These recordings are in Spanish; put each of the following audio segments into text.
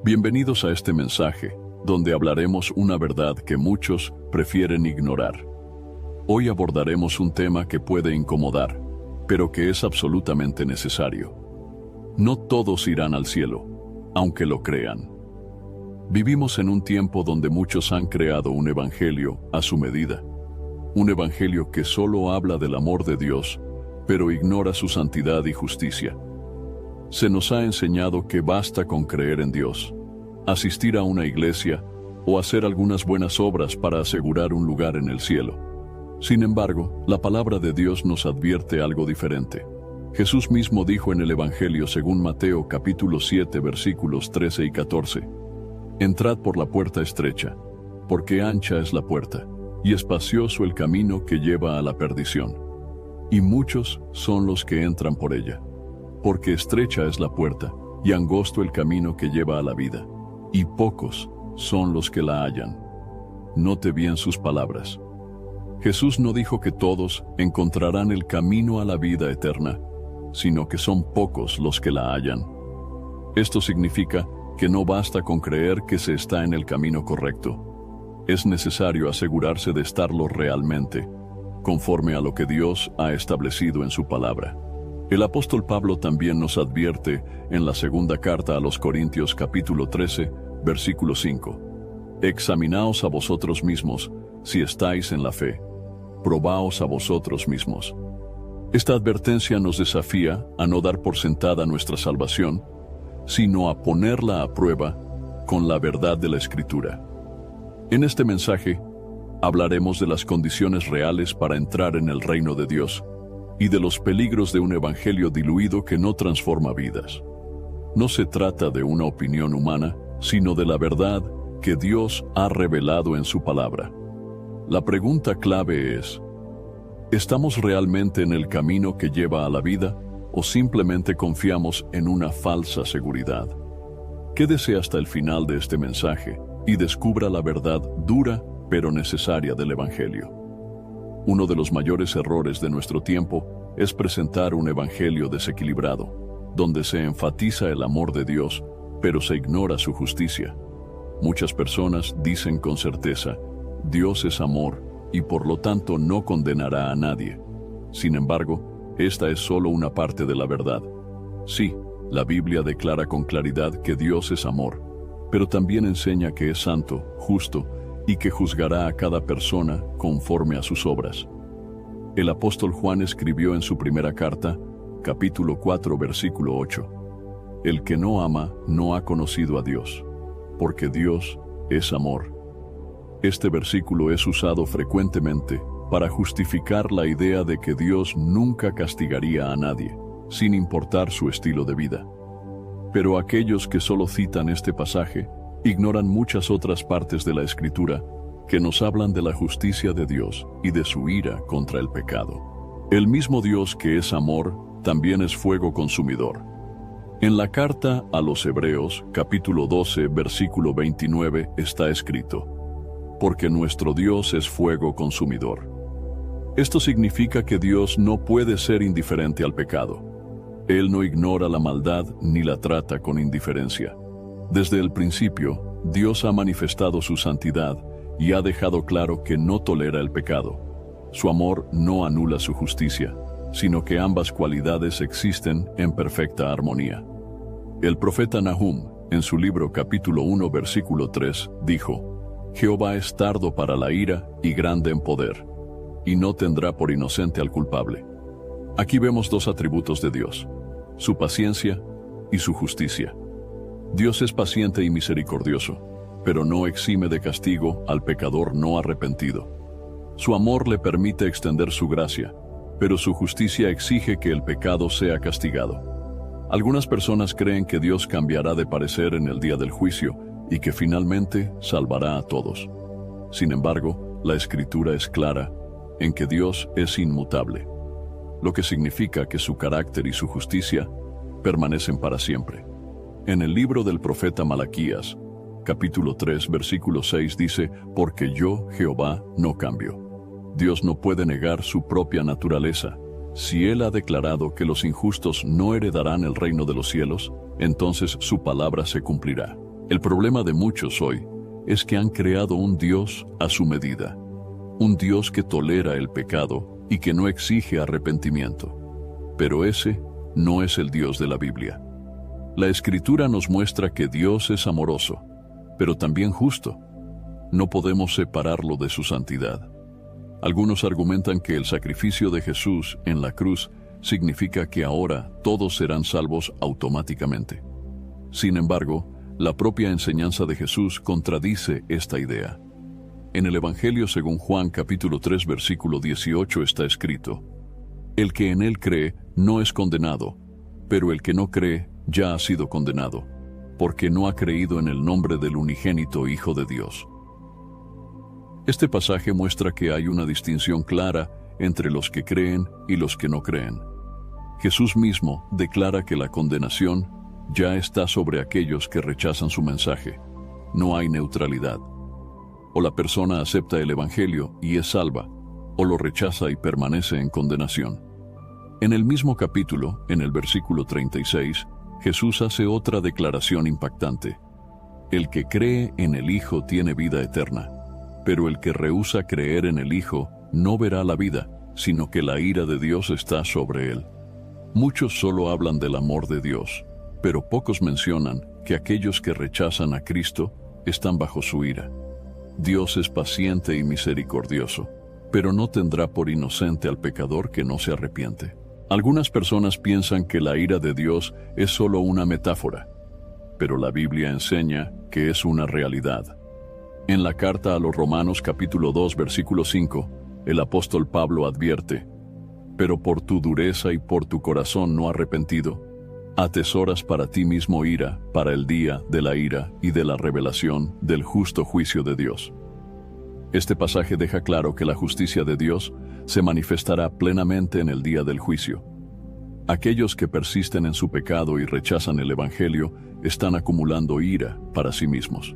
Bienvenidos a este mensaje, donde hablaremos una verdad que muchos prefieren ignorar. Hoy abordaremos un tema que puede incomodar, pero que es absolutamente necesario. No todos irán al cielo, aunque lo crean. Vivimos en un tiempo donde muchos han creado un evangelio a su medida. Un evangelio que solo habla del amor de Dios, pero ignora su santidad y justicia. Se nos ha enseñado que basta con creer en Dios, asistir a una iglesia o hacer algunas buenas obras para asegurar un lugar en el cielo. Sin embargo, la palabra de Dios nos advierte algo diferente. Jesús mismo dijo en el Evangelio según Mateo capítulo 7 versículos 13 y 14: Entrad por la puerta estrecha, porque ancha es la puerta, y espacioso el camino que lleva a la perdición. Y muchos son los que entran por ella. Porque estrecha es la puerta, y angosto el camino que lleva a la vida, y pocos son los que la hallan. Note bien sus palabras. Jesús no dijo que todos encontrarán el camino a la vida eterna, sino que son pocos los que la hallan. Esto significa que no basta con creer que se está en el camino correcto. Es necesario asegurarse de estarlo realmente, conforme a lo que Dios ha establecido en su palabra. El apóstol Pablo también nos advierte en la segunda carta a los Corintios capítulo 13, versículo 5. Examinaos a vosotros mismos si estáis en la fe. Probaos a vosotros mismos. Esta advertencia nos desafía a no dar por sentada nuestra salvación, sino a ponerla a prueba con la verdad de la Escritura. En este mensaje, hablaremos de las condiciones reales para entrar en el reino de Dios y de los peligros de un evangelio diluido que no transforma vidas. No se trata de una opinión humana, sino de la verdad que Dios ha revelado en su palabra. La pregunta clave es: ¿estamos realmente en el camino que lleva a la vida o simplemente confiamos en una falsa seguridad? Quédese hasta el final de este mensaje y descubra la verdad dura pero necesaria del evangelio. Uno de los mayores errores de nuestro tiempo es presentar un evangelio desequilibrado, donde se enfatiza el amor de Dios, pero se ignora su justicia. Muchas personas dicen con certeza: Dios es amor y por lo tanto no condenará a nadie. Sin embargo, esta es solo una parte de la verdad. Sí, la Biblia declara con claridad que Dios es amor, pero también enseña que es santo, justo, y que juzgará a cada persona conforme a sus obras. El apóstol Juan escribió en su primera carta, capítulo 4, versículo 8: El que no ama no ha conocido a Dios, porque Dios es amor. Este versículo es usado frecuentemente para justificar la idea de que Dios nunca castigaría a nadie, sin importar su estilo de vida. Pero aquellos que solo citan este pasaje ignoran muchas otras partes de la Escritura que nos hablan de la justicia de Dios y de su ira contra el pecado. El mismo Dios que es amor también es fuego consumidor. En la carta a los Hebreos, capítulo 12, versículo 29, está escrito: Porque nuestro Dios es fuego consumidor. Esto significa que Dios no puede ser indiferente al pecado. Él no ignora la maldad ni la trata con indiferencia. Desde el principio, Dios ha manifestado su santidad y ha dejado claro que no tolera el pecado. Su amor no anula su justicia, sino que ambas cualidades existen en perfecta armonía. El profeta Nahum, en su libro capítulo 1 versículo 3, dijo: Jehová es tardo para la ira y grande en poder, y no tendrá por inocente al culpable. Aquí vemos dos atributos de Dios: su paciencia y su justicia. Dios es paciente y misericordioso, pero no exime de castigo al pecador no arrepentido. Su amor le permite extender su gracia, pero su justicia exige que el pecado sea castigado. Algunas personas creen que Dios cambiará de parecer en el día del juicio y que finalmente salvará a todos. Sin embargo, la Escritura es clara en que Dios es inmutable, lo que significa que su carácter y su justicia permanecen para siempre. En el libro del profeta Malaquías, capítulo 3, versículo 6 dice: Porque yo, Jehová, no cambio. Dios no puede negar su propia naturaleza. Si Él ha declarado que los injustos no heredarán el reino de los cielos, entonces su palabra se cumplirá. El problema de muchos hoy es que han creado un Dios a su medida, un Dios que tolera el pecado y que no exige arrepentimiento. Pero ese no es el Dios de la Biblia. La Escritura nos muestra que Dios es amoroso, pero también justo. No podemos separarlo de su santidad. Algunos argumentan que el sacrificio de Jesús en la cruz significa que ahora todos serán salvos automáticamente. Sin embargo, la propia enseñanza de Jesús contradice esta idea. En el Evangelio según Juan capítulo 3 versículo 18 está escrito: El que en él cree no es condenado, pero el que no cree ya ha sido condenado, porque no ha creído en el nombre del unigénito Hijo de Dios. Este pasaje muestra que hay una distinción clara entre los que creen y los que no creen. Jesús mismo declara que la condenación ya está sobre aquellos que rechazan su mensaje. No hay neutralidad. O la persona acepta el Evangelio y es salva, o lo rechaza y permanece en condenación. En el mismo capítulo, en el versículo 36, Jesús hace otra declaración impactante. El que cree en el Hijo tiene vida eterna, pero el que rehúsa creer en el Hijo no verá la vida, sino que la ira de Dios está sobre él. Muchos solo hablan del amor de Dios, pero pocos mencionan que aquellos que rechazan a Cristo están bajo su ira. Dios es paciente y misericordioso, pero no tendrá por inocente al pecador que no se arrepiente. Algunas personas piensan que la ira de Dios es solo una metáfora, pero la Biblia enseña que es una realidad. En la carta a los Romanos capítulo 2 versículo 5, el apóstol Pablo advierte: pero por tu dureza y por tu corazón no arrepentido, atesoras para ti mismo ira para el día de la ira y de la revelación del justo juicio de Dios. Este pasaje deja claro que la justicia de Dios se manifestará plenamente en el día del juicio. Aquellos que persisten en su pecado y rechazan el Evangelio están acumulando ira para sí mismos.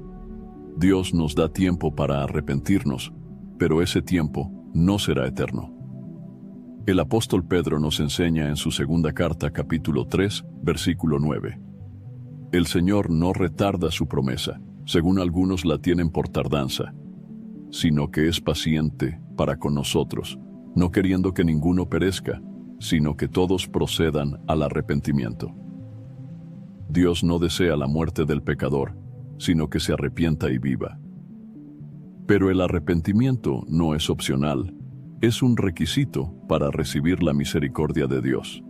Dios nos da tiempo para arrepentirnos, pero ese tiempo no será eterno. El apóstol Pedro nos enseña en su segunda carta, capítulo 3, versículo 9. El Señor no retarda su promesa, según algunos la tienen por tardanza, sino que es paciente para con nosotros, no queriendo que ninguno perezca, sino que todos procedan al arrepentimiento. Dios no desea la muerte del pecador, sino que se arrepienta y viva. Pero el arrepentimiento no es opcional, es un requisito para recibir la misericordia de Dios.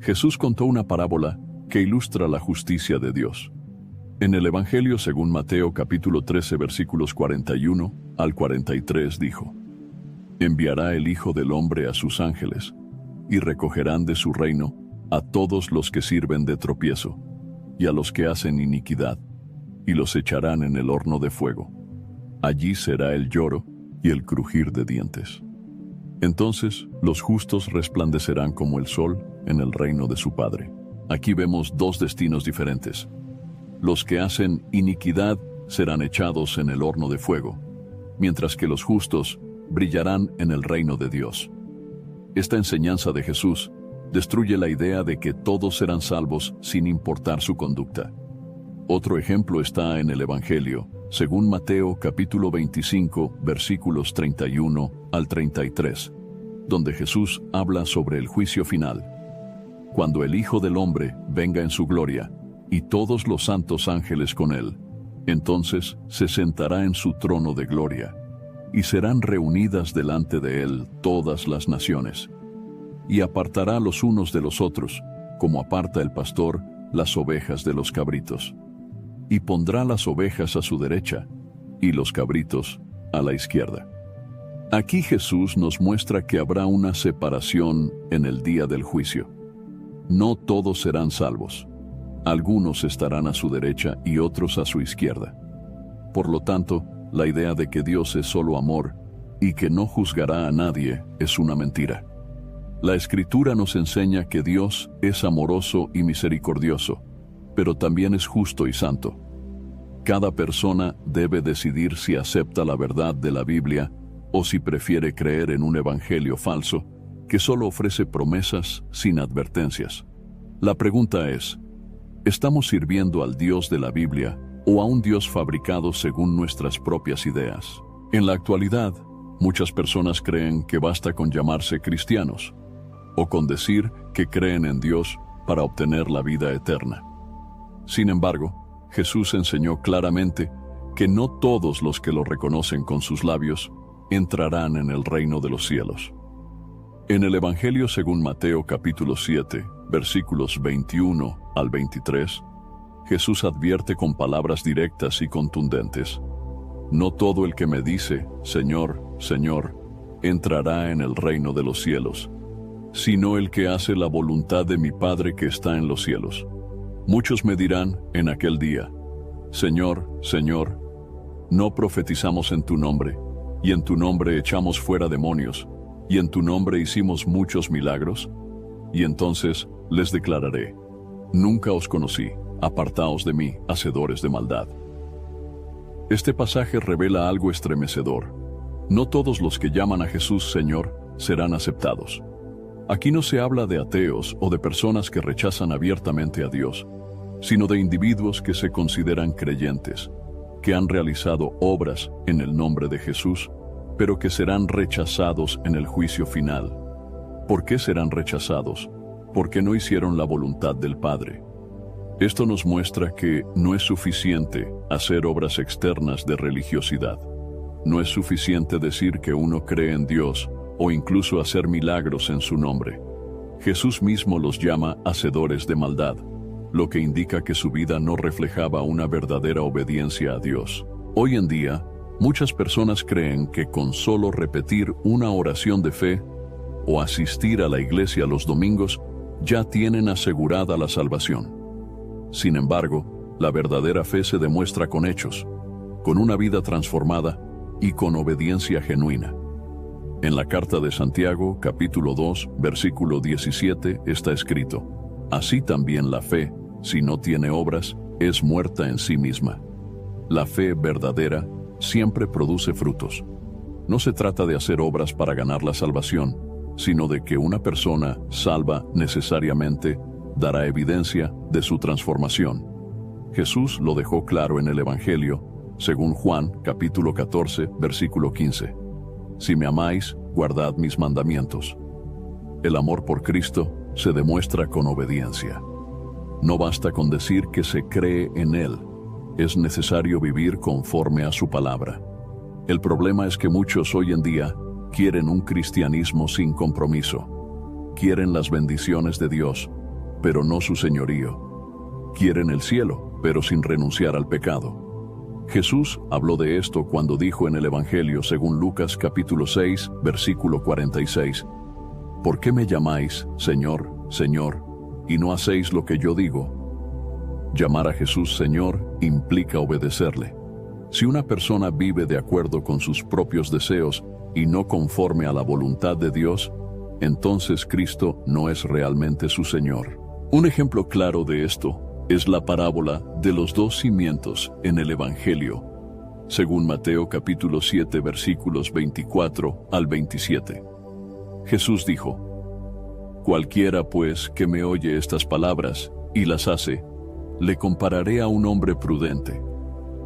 Jesús contó una parábola que ilustra la justicia de Dios. En el Evangelio según Mateo capítulo 13 versículos 41 al 43 dijo: Enviará el Hijo del Hombre a sus ángeles, y recogerán de su reino a todos los que sirven de tropiezo, y a los que hacen iniquidad, y los echarán en el horno de fuego. Allí será el lloro y el crujir de dientes. Entonces los justos resplandecerán como el sol en el reino de su Padre. Aquí vemos dos destinos diferentes. Los que hacen iniquidad serán echados en el horno de fuego, mientras que los justos brillarán en el reino de Dios. Esta enseñanza de Jesús destruye la idea de que todos serán salvos sin importar su conducta. Otro ejemplo está en el Evangelio, según Mateo capítulo 25, versículos 31 al 33, donde Jesús habla sobre el juicio final. Cuando el Hijo del Hombre venga en su gloria, y todos los santos ángeles con él, entonces se sentará en su trono de gloria, y serán reunidas delante de él todas las naciones, y apartará los unos de los otros, como aparta el pastor las ovejas de los cabritos. Y pondrá las ovejas a su derecha, y los cabritos a la izquierda. Aquí Jesús nos muestra que habrá una separación en el día del juicio. No todos serán salvos. Algunos estarán a su derecha y otros a su izquierda. Por lo tanto, la idea de que Dios es solo amor y que no juzgará a nadie es una mentira. La Escritura nos enseña que Dios es amoroso y misericordioso, pero también es justo y santo. Cada persona debe decidir si acepta la verdad de la Biblia o si prefiere creer en un evangelio falso que solo ofrece promesas sin advertencias. La pregunta es: ¿Estamos sirviendo al Dios de la Biblia o a un Dios fabricado según nuestras propias ideas? En la actualidad, muchas personas creen que basta con llamarse cristianos o con decir que creen en Dios para obtener la vida eterna. Sin embargo, Jesús enseñó claramente que no todos los que lo reconocen con sus labios entrarán en el reino de los cielos. En el Evangelio según Mateo capítulo 7, versículos 21 al 23, Jesús advierte con palabras directas y contundentes: no todo el que me dice, Señor, Señor, entrará en el reino de los cielos, sino el que hace la voluntad de mi Padre que está en los cielos. Muchos me dirán en aquel día: Señor, Señor, ¿no profetizamos en tu nombre, y en tu nombre echamos fuera demonios, y en tu nombre hicimos muchos milagros? Y entonces les declararé: nunca os conocí, apartaos de mí, hacedores de maldad. Este pasaje revela algo estremecedor. No todos los que llaman a Jesús Señor serán aceptados. Aquí no se habla de ateos o de personas que rechazan abiertamente a Dios, sino de individuos que se consideran creyentes, que han realizado obras en el nombre de Jesús, pero que serán rechazados en el juicio final. ¿Por qué serán rechazados? Porque no hicieron la voluntad del Padre. Esto nos muestra que no es suficiente hacer obras externas de religiosidad. No es suficiente decir que uno cree en Dios o incluso hacer milagros en su nombre. Jesús mismo los llama hacedores de maldad, lo que indica que su vida no reflejaba una verdadera obediencia a Dios. Hoy en día, muchas personas creen que con solo repetir una oración de fe o asistir a la iglesia los domingos ya tienen asegurada la salvación. Sin embargo, la verdadera fe se demuestra con hechos, con una vida transformada y con obediencia genuina. En la carta de Santiago, capítulo 2, versículo 17, está escrito: así también la fe, si no tiene obras, es muerta en sí misma. La fe verdadera siempre produce frutos. No se trata de hacer obras para ganar la salvación, sino de que una persona salva necesariamente dará evidencia de su transformación. Jesús lo dejó claro en el Evangelio, según Juan, capítulo 14, versículo 15. Si me amáis, guardad mis mandamientos. El amor por Cristo se demuestra con obediencia. No basta con decir que se cree en Él, es necesario vivir conforme a su palabra. El problema es que muchos hoy en día quieren un cristianismo sin compromiso. Quieren las bendiciones de Dios, pero no su señorío. Quieren el cielo, pero sin renunciar al pecado. Jesús habló de esto cuando dijo en el Evangelio según Lucas capítulo 6, versículo 46: ¿por qué me llamáis Señor, Señor, y no hacéis lo que yo digo? Llamar a Jesús Señor implica obedecerle. Si una persona vive de acuerdo con sus propios deseos y no conforme a la voluntad de Dios, entonces Cristo no es realmente su Señor. Un ejemplo claro de esto es la parábola de los dos cimientos en el Evangelio, según Mateo capítulo 7 versículos 24 al 27. Jesús dijo: cualquiera pues que me oye estas palabras y las hace, le compararé a un hombre prudente,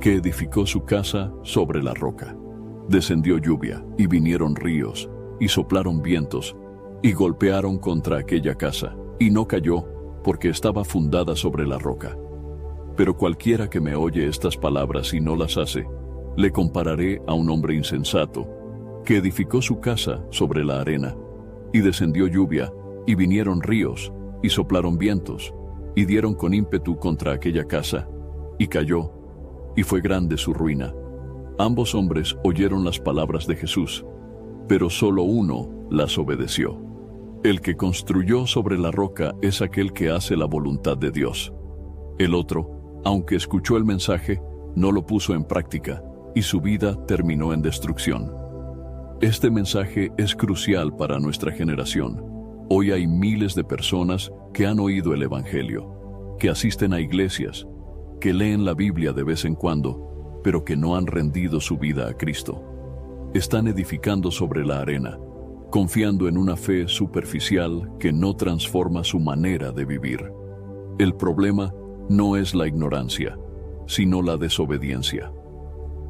que edificó su casa sobre la roca. Descendió lluvia, y vinieron ríos, y soplaron vientos, y golpearon contra aquella casa, y no cayó, porque estaba fundada sobre la roca. Pero cualquiera que me oye estas palabras y no las hace, le compararé a un hombre insensato, que edificó su casa sobre la arena, y descendió lluvia, y vinieron ríos, y soplaron vientos, y dieron con ímpetu contra aquella casa, y cayó, y fue grande su ruina. Ambos hombres oyeron las palabras de Jesús, pero solo uno las obedeció. El que construyó sobre la roca es aquel que hace la voluntad de Dios. El otro, aunque escuchó el mensaje, no lo puso en práctica, y su vida terminó en destrucción. Este mensaje es crucial para nuestra generación. Hoy hay miles de personas que han oído el Evangelio, que asisten a iglesias, que leen la Biblia de vez en cuando, pero que no han rendido su vida a Cristo. Están edificando sobre la arena, confiando en una fe superficial que no transforma su manera de vivir. El problema no es la ignorancia, sino la desobediencia.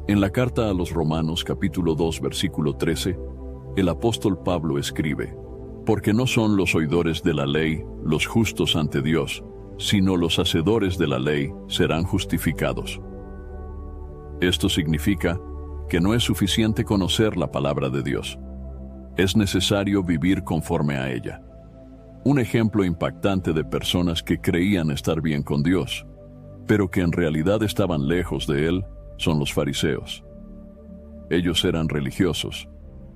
En la carta a los Romanos capítulo 2 versículo 13, el apóstol Pablo escribe: porque no son los oidores de la ley los justos ante Dios, sino los hacedores de la ley serán justificados. Esto significa que no es suficiente conocer la palabra de Dios. Es necesario vivir conforme a ella. Un ejemplo impactante de personas que creían estar bien con Dios, pero que en realidad estaban lejos de Él, son los fariseos. Ellos eran religiosos,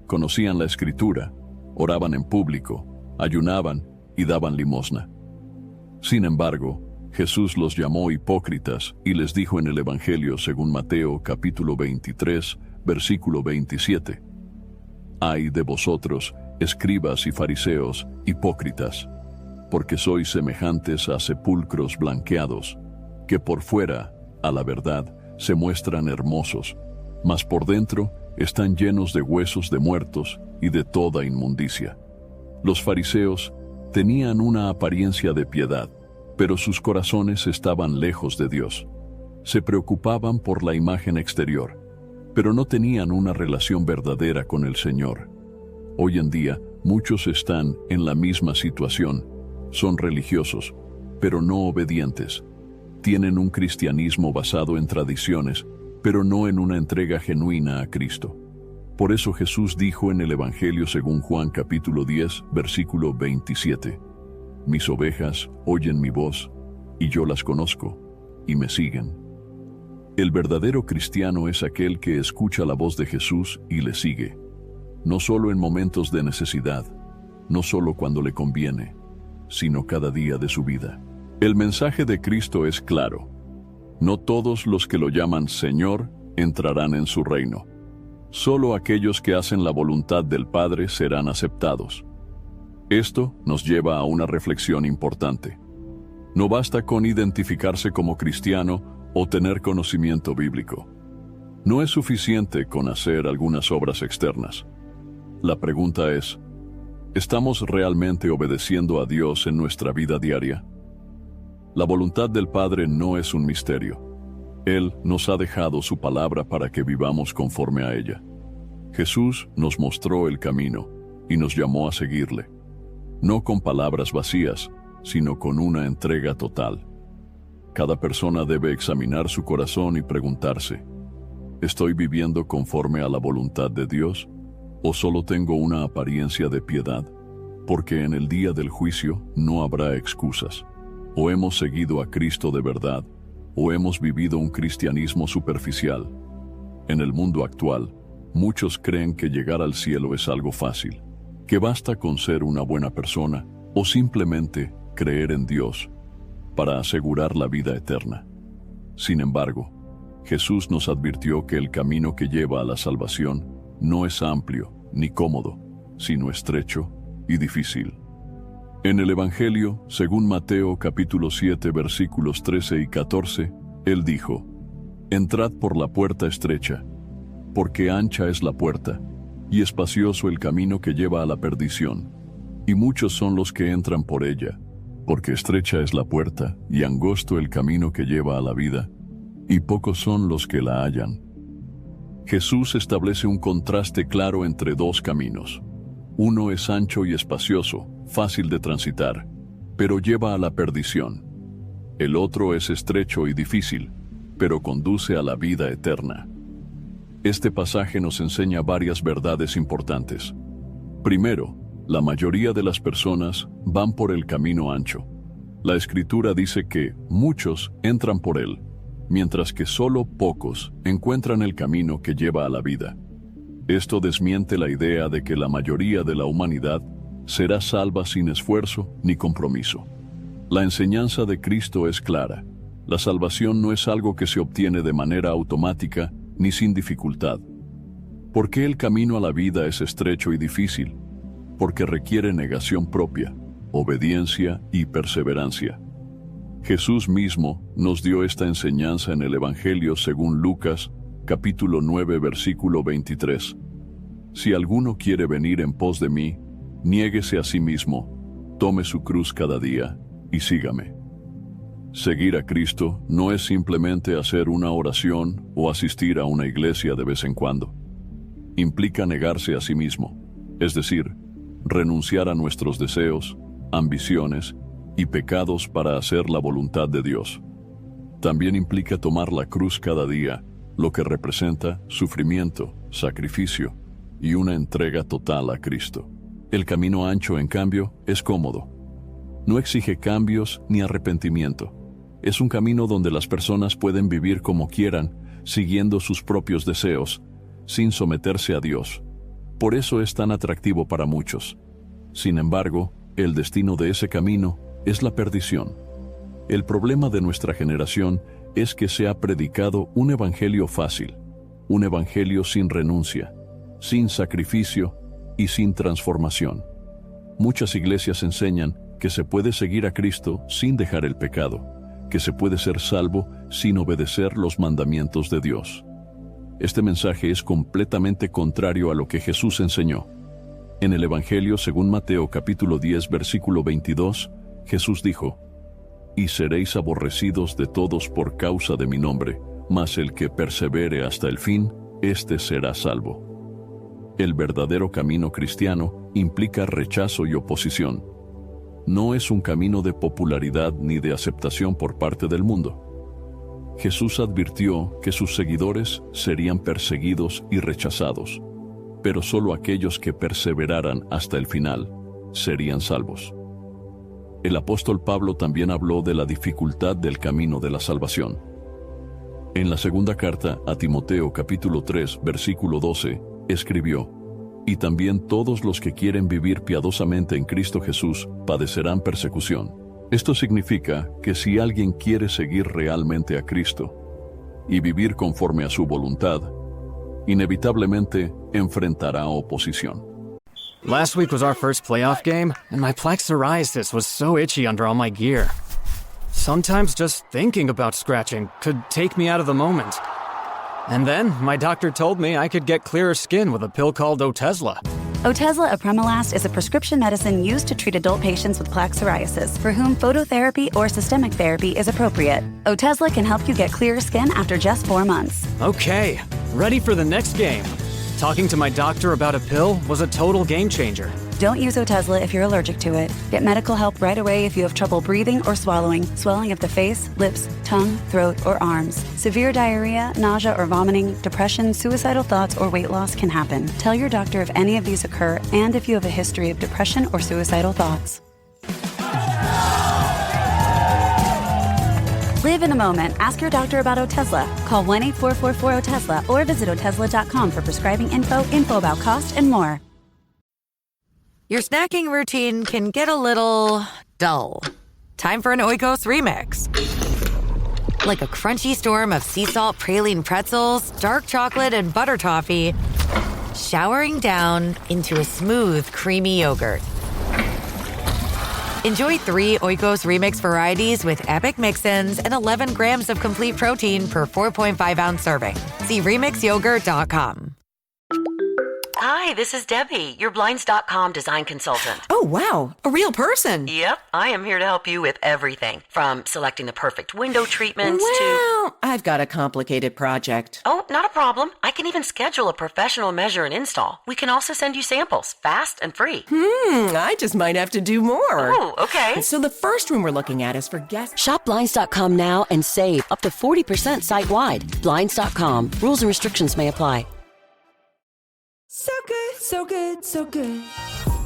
conocían la Escritura, oraban en público, ayunaban y daban limosna. Sin embargo, Jesús los llamó hipócritas y les dijo en el Evangelio según Mateo capítulo 23, versículo 27: Ay de vosotros, escribas y fariseos, hipócritas, porque sois semejantes a sepulcros blanqueados, que por fuera, a la verdad, se muestran hermosos, mas por dentro están llenos de huesos de muertos y de toda inmundicia. Los fariseos tenían una apariencia de piedad, pero sus corazones estaban lejos de Dios. Se preocupaban por la imagen exterior, pero no tenían una relación verdadera con el Señor. Hoy en día, muchos están en la misma situación. Son religiosos, pero no obedientes. Tienen un cristianismo basado en tradiciones, pero no en una entrega genuina a Cristo. Por eso Jesús dijo en el Evangelio según Juan capítulo 10, versículo 27: Mis ovejas oyen mi voz, y yo las conozco, y me siguen. El verdadero cristiano es aquel que escucha la voz de Jesús y le sigue, no solo en momentos de necesidad, no solo cuando le conviene, sino cada día de su vida. El mensaje de Cristo es claro: no todos los que lo llaman Señor entrarán en su reino. Solo aquellos que hacen la voluntad del Padre serán aceptados. Esto nos lleva a una reflexión importante. No basta con identificarse como cristiano o tener conocimiento bíblico. No es suficiente con hacer algunas obras externas. La pregunta es: ¿estamos realmente obedeciendo a Dios en nuestra vida diaria? La voluntad del Padre no es un misterio. Él nos ha dejado su palabra para que vivamos conforme a ella. Jesús nos mostró el camino y nos llamó a seguirle, no con palabras vacías, sino con una entrega total. Cada persona debe examinar su corazón y preguntarse: ¿estoy viviendo conforme a la voluntad de Dios? ¿O solo tengo una apariencia de piedad? Porque en el día del juicio no habrá excusas. O hemos seguido a Cristo de verdad, o hemos vivido un cristianismo superficial. En el mundo actual, muchos creen que llegar al cielo es algo fácil, que basta con ser una buena persona o simplemente creer en Dios para asegurar la vida eterna. Sin embargo, Jesús nos advirtió que el camino que lleva a la salvación no es amplio ni cómodo, sino estrecho y difícil. En el Evangelio, según Mateo capítulo 7 versículos 13 y 14, Él dijo: Entrad por la puerta estrecha, porque ancha es la puerta, y espacioso el camino que lleva a la perdición, y muchos son los que entran por ella, porque estrecha es la puerta, y angosto el camino que lleva a la vida, y pocos son los que la hallan. Jesús establece un contraste claro entre dos caminos. Uno es ancho y espacioso, fácil de transitar, pero lleva a la perdición. El otro es estrecho y difícil, pero conduce a la vida eterna. Este pasaje nos enseña varias verdades importantes. Primero, la mayoría de las personas van por el camino ancho. La Escritura dice que muchos entran por él, mientras que solo pocos encuentran el camino que lleva a la vida. Esto desmiente la idea de que la mayoría de la humanidad será salva sin esfuerzo ni compromiso. La enseñanza de Cristo es clara. La salvación no es algo que se obtiene de manera automática ni sin dificultad. ¿Por qué el camino a la vida es estrecho y difícil? Porque requiere negación propia, obediencia y perseverancia. Jesús mismo nos dio esta enseñanza en el Evangelio según Lucas, capítulo 9, versículo 23. Si alguno quiere venir en pos de mí, niéguese a sí mismo, tome su cruz cada día y sígame. Seguir a Cristo no es simplemente hacer una oración o asistir a una iglesia de vez en cuando. Implica negarse a sí mismo, es decir, renunciar a nuestros deseos, ambiciones y pecados para hacer la voluntad de Dios. También implica tomar la cruz cada día, lo que representa sufrimiento, sacrificio y una entrega total a Cristo. El camino ancho, en cambio, es cómodo. No exige cambios ni arrepentimiento. Es un camino donde las personas pueden vivir como quieran, siguiendo sus propios deseos, sin someterse a Dios. Por eso es tan atractivo para muchos. Sin embargo, el destino de ese camino es la perdición. El problema de nuestra generación es que se ha predicado un evangelio fácil, un evangelio sin renuncia, sin sacrificio y sin transformación. Muchas iglesias enseñan que se puede seguir a Cristo sin dejar el pecado, que se puede ser salvo sin obedecer los mandamientos de Dios. Este mensaje es completamente contrario a lo que Jesús enseñó. En el Evangelio según Mateo capítulo 10 versículo 22, Jesús dijo: «Y seréis aborrecidos de todos por causa de mi nombre, mas el que persevere hasta el fin, éste será salvo». El verdadero camino cristiano implica rechazo y oposición. No es un camino de popularidad ni de aceptación por parte del mundo. Jesús advirtió que sus seguidores serían perseguidos y rechazados, pero solo aquellos que perseveraran hasta el final serían salvos. El apóstol Pablo también habló de la dificultad del camino de la salvación. En la segunda carta a Timoteo capítulo 3 versículo 12, escribió: «Y también todos los que quieren vivir piadosamente en Cristo Jesús padecerán persecución». Esto significa que si alguien quiere seguir realmente a Cristo y vivir conforme a su voluntad, inevitablemente enfrentará oposición. Last week was our first playoff game, and my plaque psoriasis was so itchy under all my gear. Sometimes just thinking about scratching could take me out of the moment. And then my doctor told me I could get clearer skin with a pill called Otezla. Otezla apremilast is a prescription medicine used to treat adult patients with plaque psoriasis for whom phototherapy or systemic therapy is appropriate. Otezla can help you get clearer skin after just 4 months. Okay, ready for the next game. Talking to my doctor about a pill was a total game changer. Don't use Otezla if you're allergic to it. Get medical help right away if you have trouble breathing or swallowing, swelling of the face, lips, tongue, throat, or arms. Severe diarrhea, nausea or vomiting, depression, suicidal thoughts, or weight loss can happen. Tell your doctor if any of these occur and if you have a history of depression or suicidal thoughts. Live in the moment. Ask your doctor about Otezla. Call 1-844-4-OTEZLA or visit Otezla.com for prescribing info about cost, and more. Your snacking routine can get a little dull. Time for an Oikos remix. Like a crunchy storm of sea salt praline pretzels, dark chocolate, and butter toffee, showering down into a smooth, creamy yogurt. Enjoy 3 Oikos Remix varieties with epic mix-ins and 11 grams of complete protein per 4.5-ounce serving. See RemixYogurt.com. Hi, this is Debbie, your Blinds.com design consultant. Oh, wow. A real person. Yep, I am here to help you with everything, from selecting the perfect window treatments to... Well, I've got a complicated project. Oh, not a problem. I can even schedule a professional measure and install. We can also send you samples, fast and free. I just might have to do more. Oh, okay. So the first room we're looking at is for guests. Shop Blinds.com now and save up to 40% site-wide. Blinds.com. Rules and restrictions may apply. So good, so good, so good.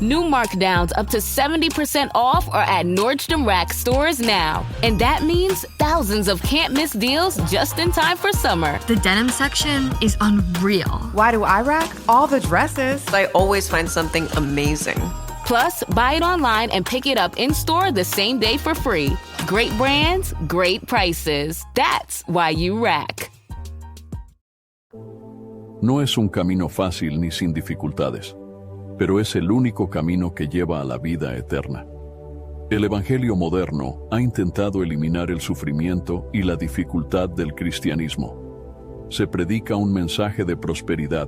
New markdowns up to 70% off are at Nordstrom Rack stores now. And that means thousands of can't-miss deals just in time for summer. The denim section is unreal. Why do I rack? All the dresses. I always find something amazing. Plus, buy it online and pick it up in-store the same day for free. Great brands, great prices. That's why you rack. No es un camino fácil ni sin dificultades, pero es el único camino que lleva a la vida eterna. El Evangelio moderno ha intentado eliminar el sufrimiento y la dificultad del cristianismo. Se predica un mensaje de prosperidad,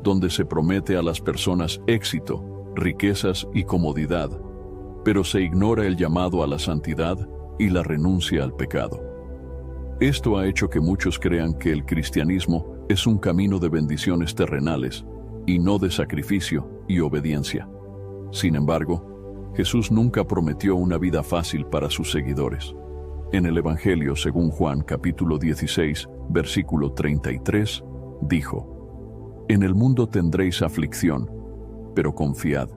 donde se promete a las personas éxito, riquezas y comodidad, pero se ignora el llamado a la santidad, y la renuncia al pecado. Esto ha hecho que muchos crean que el cristianismo es un camino de bendiciones terrenales y no de sacrificio y obediencia. Sin embargo, Jesús nunca prometió una vida fácil para sus seguidores. En el Evangelio según Juan capítulo 16, versículo 33, dijo: «En el mundo tendréis aflicción, pero confiad,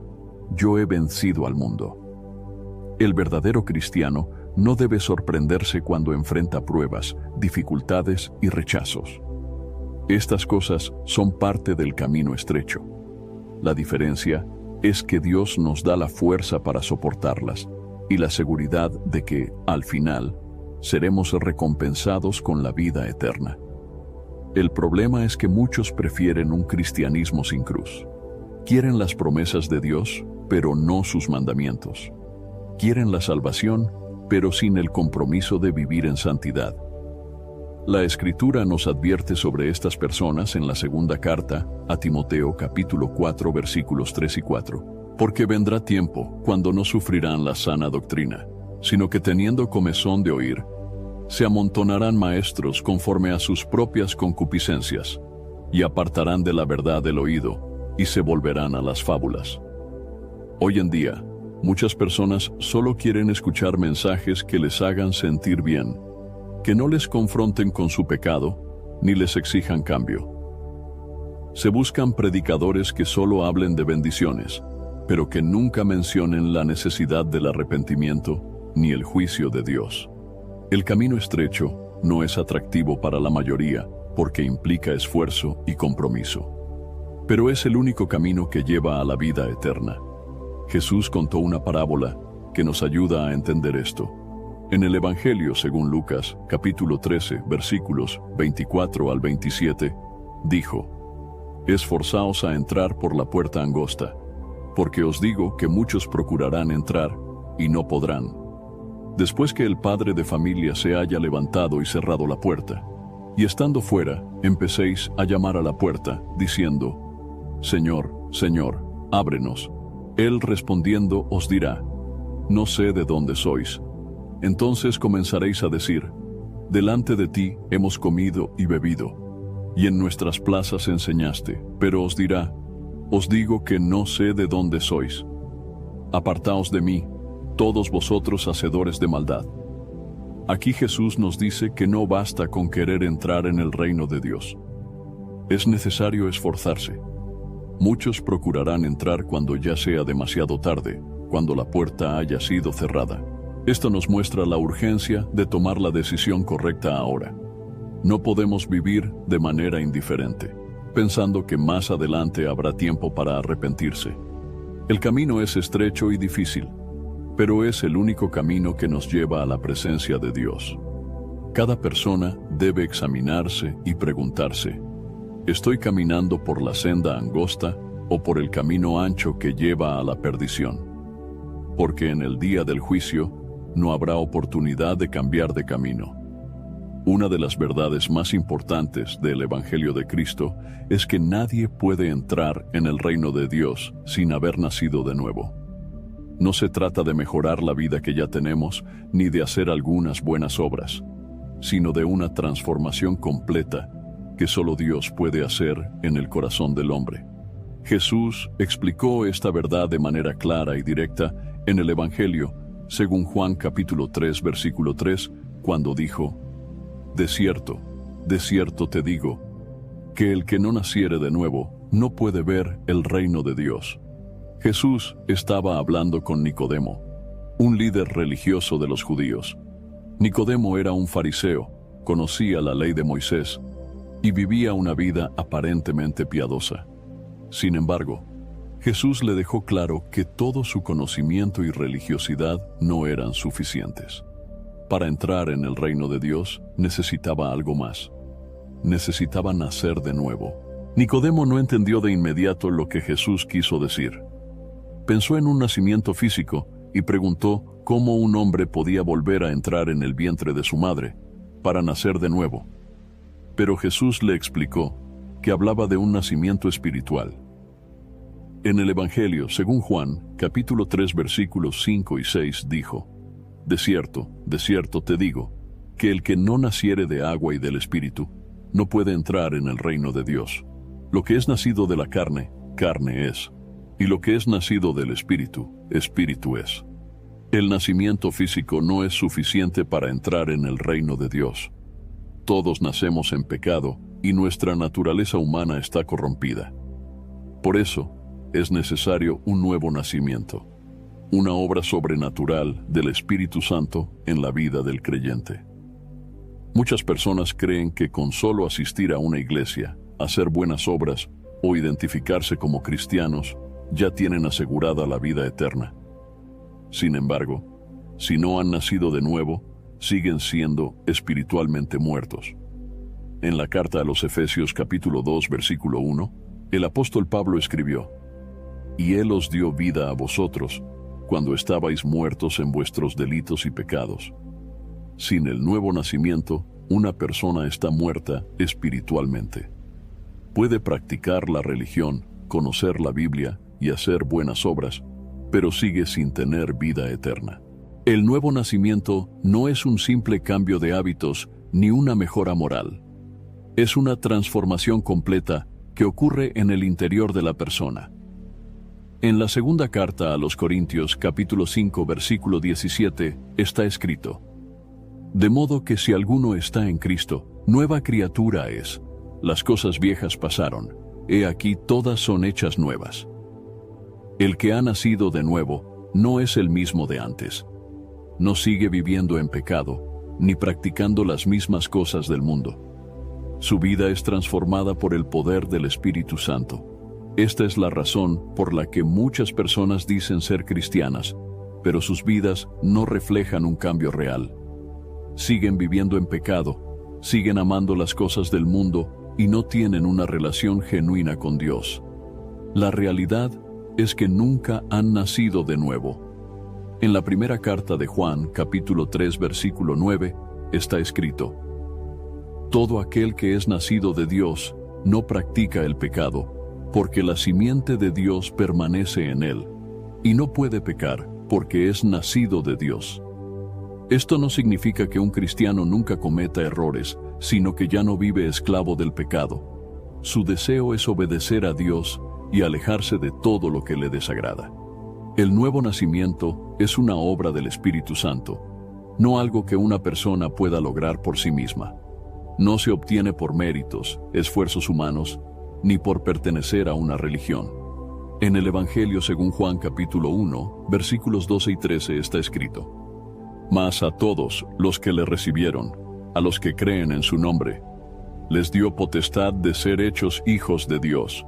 yo he vencido al mundo». El verdadero cristiano no debe sorprenderse cuando enfrenta pruebas, dificultades y rechazos. Estas cosas son parte del camino estrecho. La diferencia es que Dios nos da la fuerza para soportarlas y la seguridad de que, al final, seremos recompensados con la vida eterna. El problema es que muchos prefieren un cristianismo sin cruz. Quieren las promesas de Dios, pero no sus mandamientos. Quieren la salvación, pero sin el compromiso de vivir en santidad. La Escritura nos advierte sobre estas personas en la segunda carta a Timoteo capítulo 4 versículos 3 y 4. Porque vendrá tiempo cuando no sufrirán la sana doctrina, sino que teniendo comezón de oír, se amontonarán maestros conforme a sus propias concupiscencias, y apartarán de la verdad el oído, y se volverán a las fábulas. Hoy en día, muchas personas solo quieren escuchar mensajes que les hagan sentir bien, que no les confronten con su pecado, ni les exijan cambio. Se buscan predicadores que solo hablen de bendiciones, pero que nunca mencionen la necesidad del arrepentimiento ni el juicio de Dios. El camino estrecho no es atractivo para la mayoría porque implica esfuerzo y compromiso. Pero es el único camino que lleva a la vida eterna. Jesús contó una parábola que nos ayuda a entender esto. En el Evangelio según Lucas, capítulo 13, versículos 24 al 27, dijo: «Esforzaos a entrar por la puerta angosta, porque os digo que muchos procurarán entrar y no podrán. Después que el padre de familia se haya levantado y cerrado la puerta, y estando fuera, empecéis a llamar a la puerta, diciendo: Señor, Señor, ábrenos. Él respondiendo os dirá: No sé de dónde sois. Entonces comenzaréis a decir: Delante de ti hemos comido y bebido, y en nuestras plazas enseñaste. Pero os dirá: Os digo que no sé de dónde sois. Apartaos de mí, todos vosotros hacedores de maldad». Aquí Jesús nos dice que no basta con querer entrar en el reino de Dios. Es necesario esforzarse. Muchos procurarán entrar cuando ya sea demasiado tarde, cuando la puerta haya sido cerrada. Esto nos muestra la urgencia de tomar la decisión correcta ahora. No podemos vivir de manera indiferente, pensando que más adelante habrá tiempo para arrepentirse. El camino es estrecho y difícil, pero es el único camino que nos lleva a la presencia de Dios. Cada persona debe examinarse y preguntarse: ¿estoy caminando por la senda angosta o por el camino ancho que lleva a la perdición? Porque en el día del juicio no habrá oportunidad de cambiar de camino. Una de las verdades más importantes del Evangelio de Cristo es que nadie puede entrar en el reino de Dios sin haber nacido de nuevo. No se trata de mejorar la vida que ya tenemos, ni de hacer algunas buenas obras, sino de una transformación completa que solo Dios puede hacer en el corazón del hombre. Jesús explicó esta verdad de manera clara y directa en el Evangelio, según Juan capítulo 3, versículo 3, cuando dijo: de cierto te digo, que el que no naciere de nuevo no puede ver el reino de Dios. Jesús estaba hablando con Nicodemo, un líder religioso de los judíos. Nicodemo era un fariseo, conocía la ley de Moisés y vivía una vida aparentemente piadosa. Sin embargo, Jesús le dejó claro que todo su conocimiento y religiosidad no eran suficientes. Para entrar en el reino de Dios necesitaba algo más. Necesitaba nacer de nuevo. Nicodemo no entendió de inmediato lo que Jesús quiso decir. Pensó en un nacimiento físico y preguntó cómo un hombre podía volver a entrar en el vientre de su madre para nacer de nuevo. Pero Jesús le explicó que hablaba de un nacimiento espiritual. En el Evangelio, según Juan, capítulo 3, versículos 5 y 6, dijo: de cierto te digo, que el que no naciere de agua y del Espíritu, no puede entrar en el reino de Dios. Lo que es nacido de la carne, carne es, y lo que es nacido del Espíritu, Espíritu es. El nacimiento físico no es suficiente para entrar en el reino de Dios. Todos nacemos en pecado y nuestra naturaleza humana está corrompida. Por eso, es necesario un nuevo nacimiento, una obra sobrenatural del Espíritu Santo en la vida del creyente. Muchas personas creen que con solo asistir a una iglesia, hacer buenas obras o identificarse como cristianos, ya tienen asegurada la vida eterna. Sin embargo, si no han nacido de nuevo, siguen siendo espiritualmente muertos. En la carta a los Efesios capítulo 2, versículo 1, el apóstol Pablo escribió: «Y Él os dio vida a vosotros, cuando estabais muertos en vuestros delitos y pecados». Sin el nuevo nacimiento, una persona está muerta espiritualmente. Puede practicar la religión, conocer la Biblia y hacer buenas obras, pero sigue sin tener vida eterna. El nuevo nacimiento no es un simple cambio de hábitos ni una mejora moral. Es una transformación completa que ocurre en el interior de la persona. En la segunda carta a los Corintios, capítulo 5, versículo 17, está escrito: «De modo que si alguno está en Cristo, nueva criatura es. Las cosas viejas pasaron, he aquí todas son hechas nuevas». El que ha nacido de nuevo no es el mismo de antes. No sigue viviendo en pecado, ni practicando las mismas cosas del mundo. Su vida es transformada por el poder del Espíritu Santo. Esta es la razón por la que muchas personas dicen ser cristianas, pero sus vidas no reflejan un cambio real. Siguen viviendo en pecado, siguen amando las cosas del mundo y no tienen una relación genuina con Dios. La realidad es que nunca han nacido de nuevo. En la primera carta de Juan, capítulo 3, versículo 9, está escrito: «Todo aquel que es nacido de Dios no practica el pecado, porque la simiente de Dios permanece en él, y no puede pecar, porque es nacido de Dios». Esto no significa que un cristiano nunca cometa errores, sino que ya no vive esclavo del pecado. Su deseo es obedecer a Dios y alejarse de todo lo que le desagrada. El nuevo nacimiento es una obra del Espíritu Santo, no algo que una persona pueda lograr por sí misma. No se obtiene por méritos, esfuerzos humanos, ni por pertenecer a una religión. En el Evangelio según Juan capítulo 1, versículos 12 y 13 está escrito: «Mas a todos los que le recibieron, a los que creen en su nombre, les dio potestad de ser hechos hijos de Dios,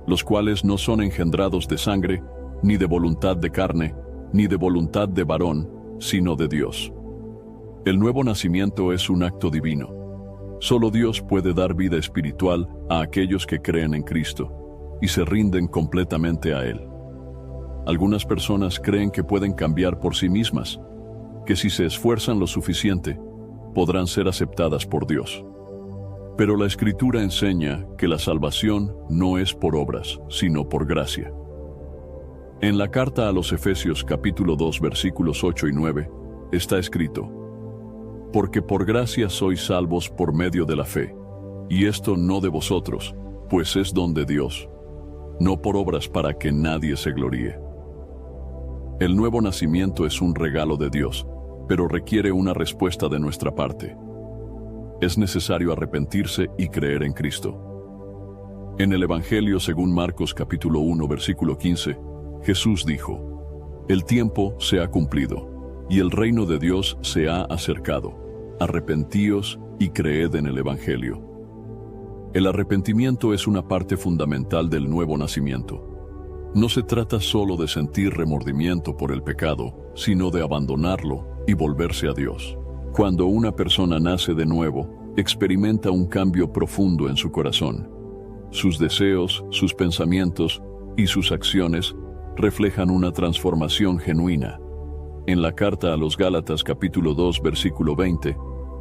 los cuales no son engendrados de sangre, ni de voluntad de carne, ni de voluntad de varón, sino de Dios». El nuevo nacimiento es un acto divino. Solo Dios puede dar vida espiritual a aquellos que creen en Cristo y se rinden completamente a Él. Algunas personas creen que pueden cambiar por sí mismas, que si se esfuerzan lo suficiente, podrán ser aceptadas por Dios. Pero la Escritura enseña que la salvación no es por obras, sino por gracia. En la carta a los Efesios capítulo 2 versículos 8 y 9 está escrito: «Porque por gracia sois salvos por medio de la fe, y esto no de vosotros, pues es don de Dios, no por obras para que nadie se gloríe». El nuevo nacimiento es un regalo de Dios, pero requiere una respuesta de nuestra parte. Es necesario arrepentirse y creer en Cristo. En el Evangelio según Marcos capítulo 1 versículo 15, Jesús dijo: «El tiempo se ha cumplido, y el reino de Dios se ha acercado. Arrepentíos y creed en el Evangelio». El arrepentimiento es una parte fundamental del nuevo nacimiento. No se trata solo de sentir remordimiento por el pecado, sino de abandonarlo y volverse a Dios. Cuando una persona nace de nuevo, experimenta un cambio profundo en su corazón. Sus deseos, sus pensamientos y sus acciones reflejan una transformación genuina. En la carta a los Gálatas capítulo 2 versículo 20,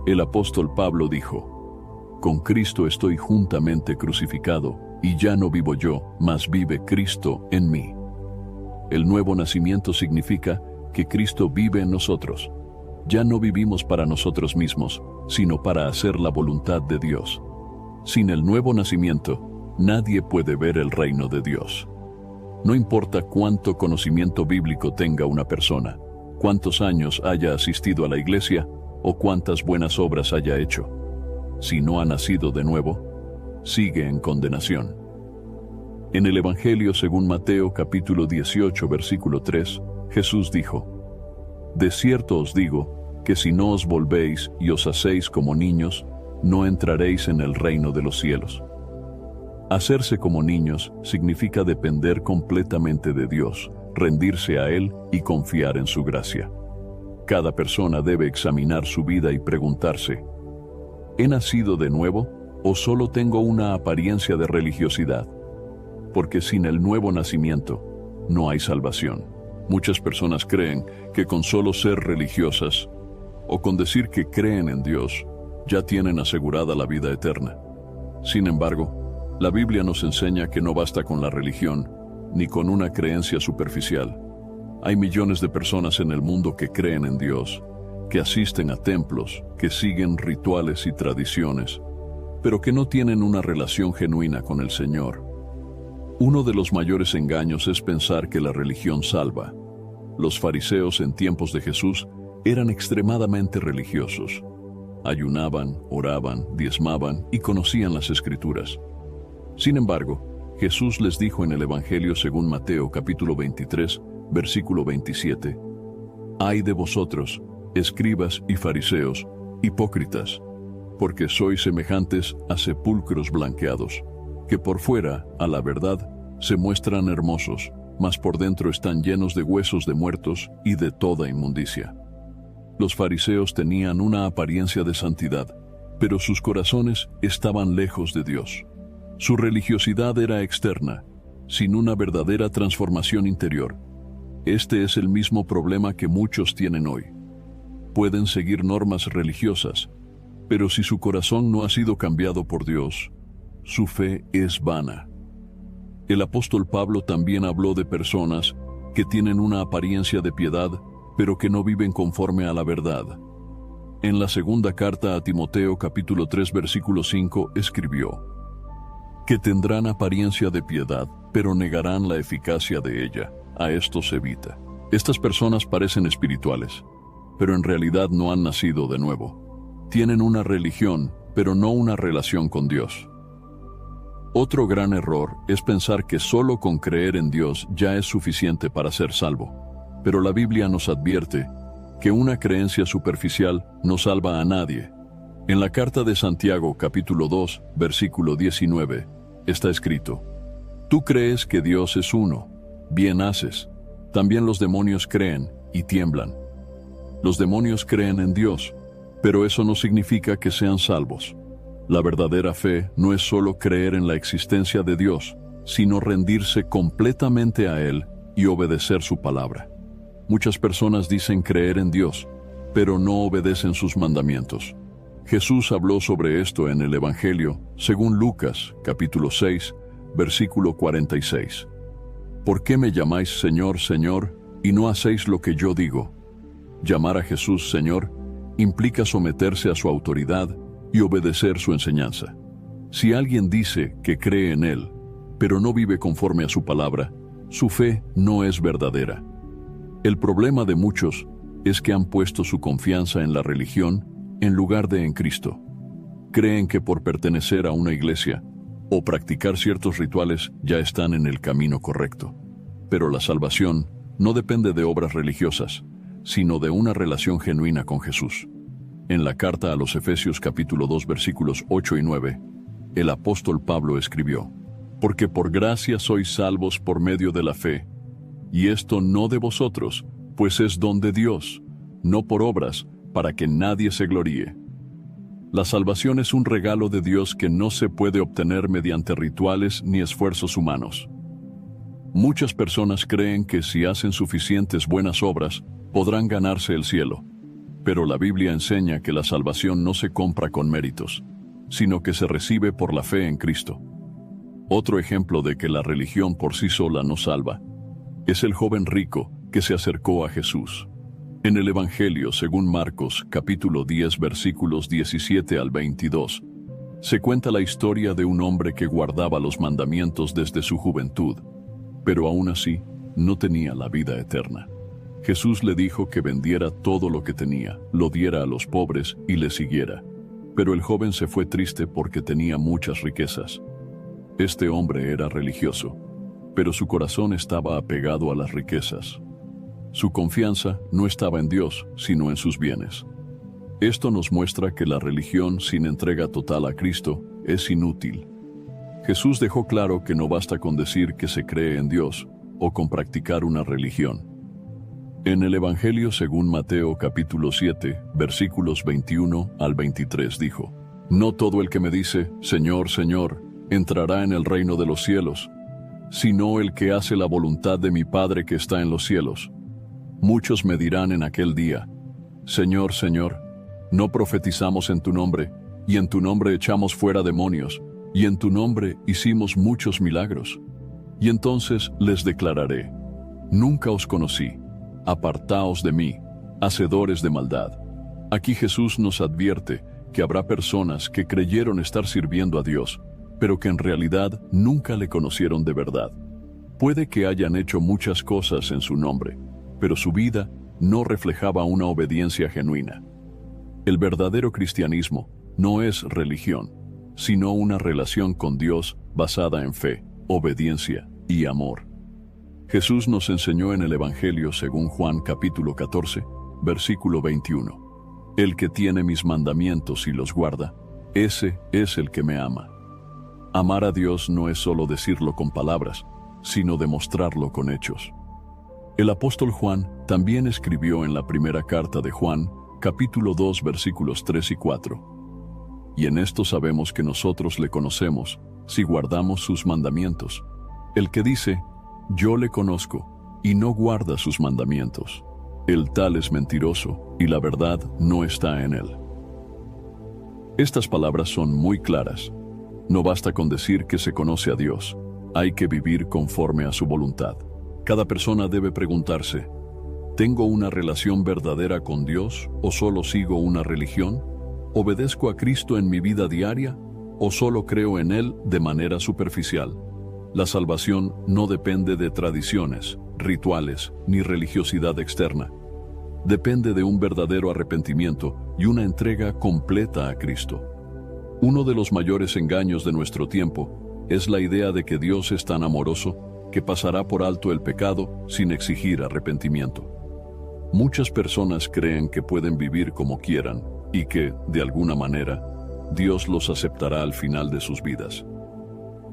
el apóstol Pablo dijo: «Con Cristo estoy juntamente crucificado, y ya no vivo yo, mas vive Cristo en mí». El nuevo nacimiento significa que Cristo vive en nosotros. ya no vivimos para nosotros mismos, sino para hacer la voluntad de Dios. Sin el nuevo nacimiento, nadie puede ver el reino de Dios. No importa cuánto conocimiento bíblico tenga una persona, cuántos años haya asistido a la iglesia o cuántas buenas obras haya hecho. Si no ha nacido de nuevo, sigue en condenación. En el Evangelio según Mateo capítulo 18 versículo 3, Jesús dijo: De cierto os digo que si no os volvéis y os hacéis como niños, no entraréis en el reino de los cielos. Hacerse como niños significa depender completamente de Dios, rendirse a Él y confiar en su gracia. Cada persona debe examinar su vida y preguntarse: ¿he nacido de nuevo o solo tengo una apariencia de religiosidad? Porque sin el nuevo nacimiento no hay salvación. Muchas personas creen que con solo ser religiosas o con decir que creen en Dios ya tienen asegurada la vida eterna. Sin embargo, la Biblia nos enseña que no basta con la religión ni con una creencia superficial. Hay millones de personas en el mundo que creen en Dios, que asisten a templos, que siguen rituales y tradiciones, pero que no tienen una relación genuina con el Señor. Uno de los mayores engaños es pensar que la religión salva. Los fariseos en tiempos de Jesús eran extremadamente religiosos. Ayunaban, oraban, diezmaban y conocían las Escrituras. Sin embargo, Jesús les dijo en el Evangelio según Mateo capítulo 23, versículo 27, «Ay de vosotros, escribas y fariseos, hipócritas, porque sois semejantes a sepulcros blanqueados, que por fuera, a la verdad, se muestran hermosos, mas por dentro están llenos de huesos de muertos y de toda inmundicia». Los fariseos tenían una apariencia de santidad, pero sus corazones estaban lejos de Dios. Su religiosidad era externa, sin una verdadera transformación interior. Este es el mismo problema que muchos tienen hoy. Pueden seguir normas religiosas, pero si su corazón no ha sido cambiado por Dios, su fe es vana. El apóstol Pablo también habló de personas que tienen una apariencia de piedad, pero que no viven conforme a la verdad. En la segunda carta a Timoteo capítulo 3 versículo 5 escribió: que tendrán apariencia de piedad, pero negarán la eficacia de ella. A estos evita. Estas personas parecen espirituales, pero en realidad no han nacido de nuevo. Tienen una religión, pero no una relación con Dios. Otro gran error es pensar que solo con creer en Dios ya es suficiente para ser salvo. Pero la Biblia nos advierte que una creencia superficial no salva a nadie. En la carta de Santiago, capítulo 2, versículo 19, está escrito: Tú crees que Dios es uno, bien haces. También los demonios creen y tiemblan. Los demonios creen en Dios, pero eso no significa que sean salvos. La verdadera fe no es solo creer en la existencia de Dios, sino rendirse completamente a Él y obedecer su palabra. Muchas personas dicen creer en Dios, pero no obedecen sus mandamientos. Jesús habló sobre esto en el Evangelio, según Lucas, capítulo 6, versículo 46. ¿Por qué me llamáis Señor, Señor, y no hacéis lo que yo digo? Llamar a Jesús Señor implica someterse a su autoridad y obedecer su enseñanza. Si alguien dice que cree en Él, pero no vive conforme a su palabra, su fe no es verdadera. El problema de muchos es que han puesto su confianza en la religión en lugar de en Cristo. Creen que por pertenecer a una iglesia o practicar ciertos rituales ya están en el camino correcto. Pero la salvación no depende de obras religiosas, sino de una relación genuina con Jesús. En la carta a los Efesios capítulo 2 versículos 8 y 9, el apóstol Pablo escribió: Porque por gracia sois salvos por medio de la fe, y esto no de vosotros, pues es don de Dios, no por obras, para que nadie se gloríe. La salvación es un regalo de Dios que no se puede obtener mediante rituales ni esfuerzos humanos. Muchas personas creen que si hacen suficientes buenas obras, podrán ganarse el cielo. Pero la Biblia enseña que la salvación no se compra con méritos, sino que se recibe por la fe en Cristo. Otro ejemplo de que la religión por sí sola no salva es el joven rico que se acercó a Jesús. En el Evangelio, según Marcos, capítulo 10, versículos 17 al 22, se cuenta la historia de un hombre que guardaba los mandamientos desde su juventud, pero aún así no tenía la vida eterna. Jesús le dijo que vendiera todo lo que tenía, lo diera a los pobres y le siguiera. Pero el joven se fue triste porque tenía muchas riquezas. Este hombre era religioso, pero su corazón estaba apegado a las riquezas. Su confianza no estaba en Dios, sino en sus bienes. Esto nos muestra que la religión sin entrega total a Cristo es inútil. Jesús dejó claro que no basta con decir que se cree en Dios o con practicar una religión. En el Evangelio según Mateo capítulo 7, versículos 21 al 23 dijo: No todo el que me dice, Señor, Señor, entrará en el reino de los cielos, sino el que hace la voluntad de mi Padre que está en los cielos. Muchos me dirán en aquel día: Señor, Señor, ¿no profetizamos en tu nombre, y en tu nombre echamos fuera demonios, y en tu nombre hicimos muchos milagros? Y entonces les declararé: Nunca os conocí, apartaos de mí, hacedores de maldad. Aquí Jesús nos advierte que habrá personas que creyeron estar sirviendo a Dios, pero que en realidad nunca le conocieron de verdad. Puede que hayan hecho muchas cosas en su nombre, pero su vida no reflejaba una obediencia genuina. El verdadero cristianismo no es religión, sino una relación con Dios basada en fe, obediencia y amor. Jesús nos enseñó en el Evangelio según Juan capítulo 14, versículo 21. El que tiene mis mandamientos y los guarda, ese es el que me ama. Amar a Dios no es solo decirlo con palabras, sino demostrarlo con hechos. El apóstol Juan también escribió en la primera carta de Juan, capítulo 2, versículos 3 y 4. Y en esto sabemos que nosotros le conocemos, si guardamos sus mandamientos. El que dice, yo le conozco, y no guarda sus mandamientos, el tal es mentiroso, y la verdad no está en él. Estas palabras son muy claras. No basta con decir que se conoce a Dios, hay que vivir conforme a su voluntad. Cada persona debe preguntarse, ¿tengo una relación verdadera con Dios o solo sigo una religión? ¿Obedezco a Cristo en mi vida diaria o solo creo en Él de manera superficial? La salvación no depende de tradiciones, rituales ni religiosidad externa. Depende de un verdadero arrepentimiento y una entrega completa a Cristo. Uno de los mayores engaños de nuestro tiempo es la idea de que Dios es tan amoroso que pasará por alto el pecado sin exigir arrepentimiento. Muchas personas creen que pueden vivir como quieran y que, de alguna manera, Dios los aceptará al final de sus vidas.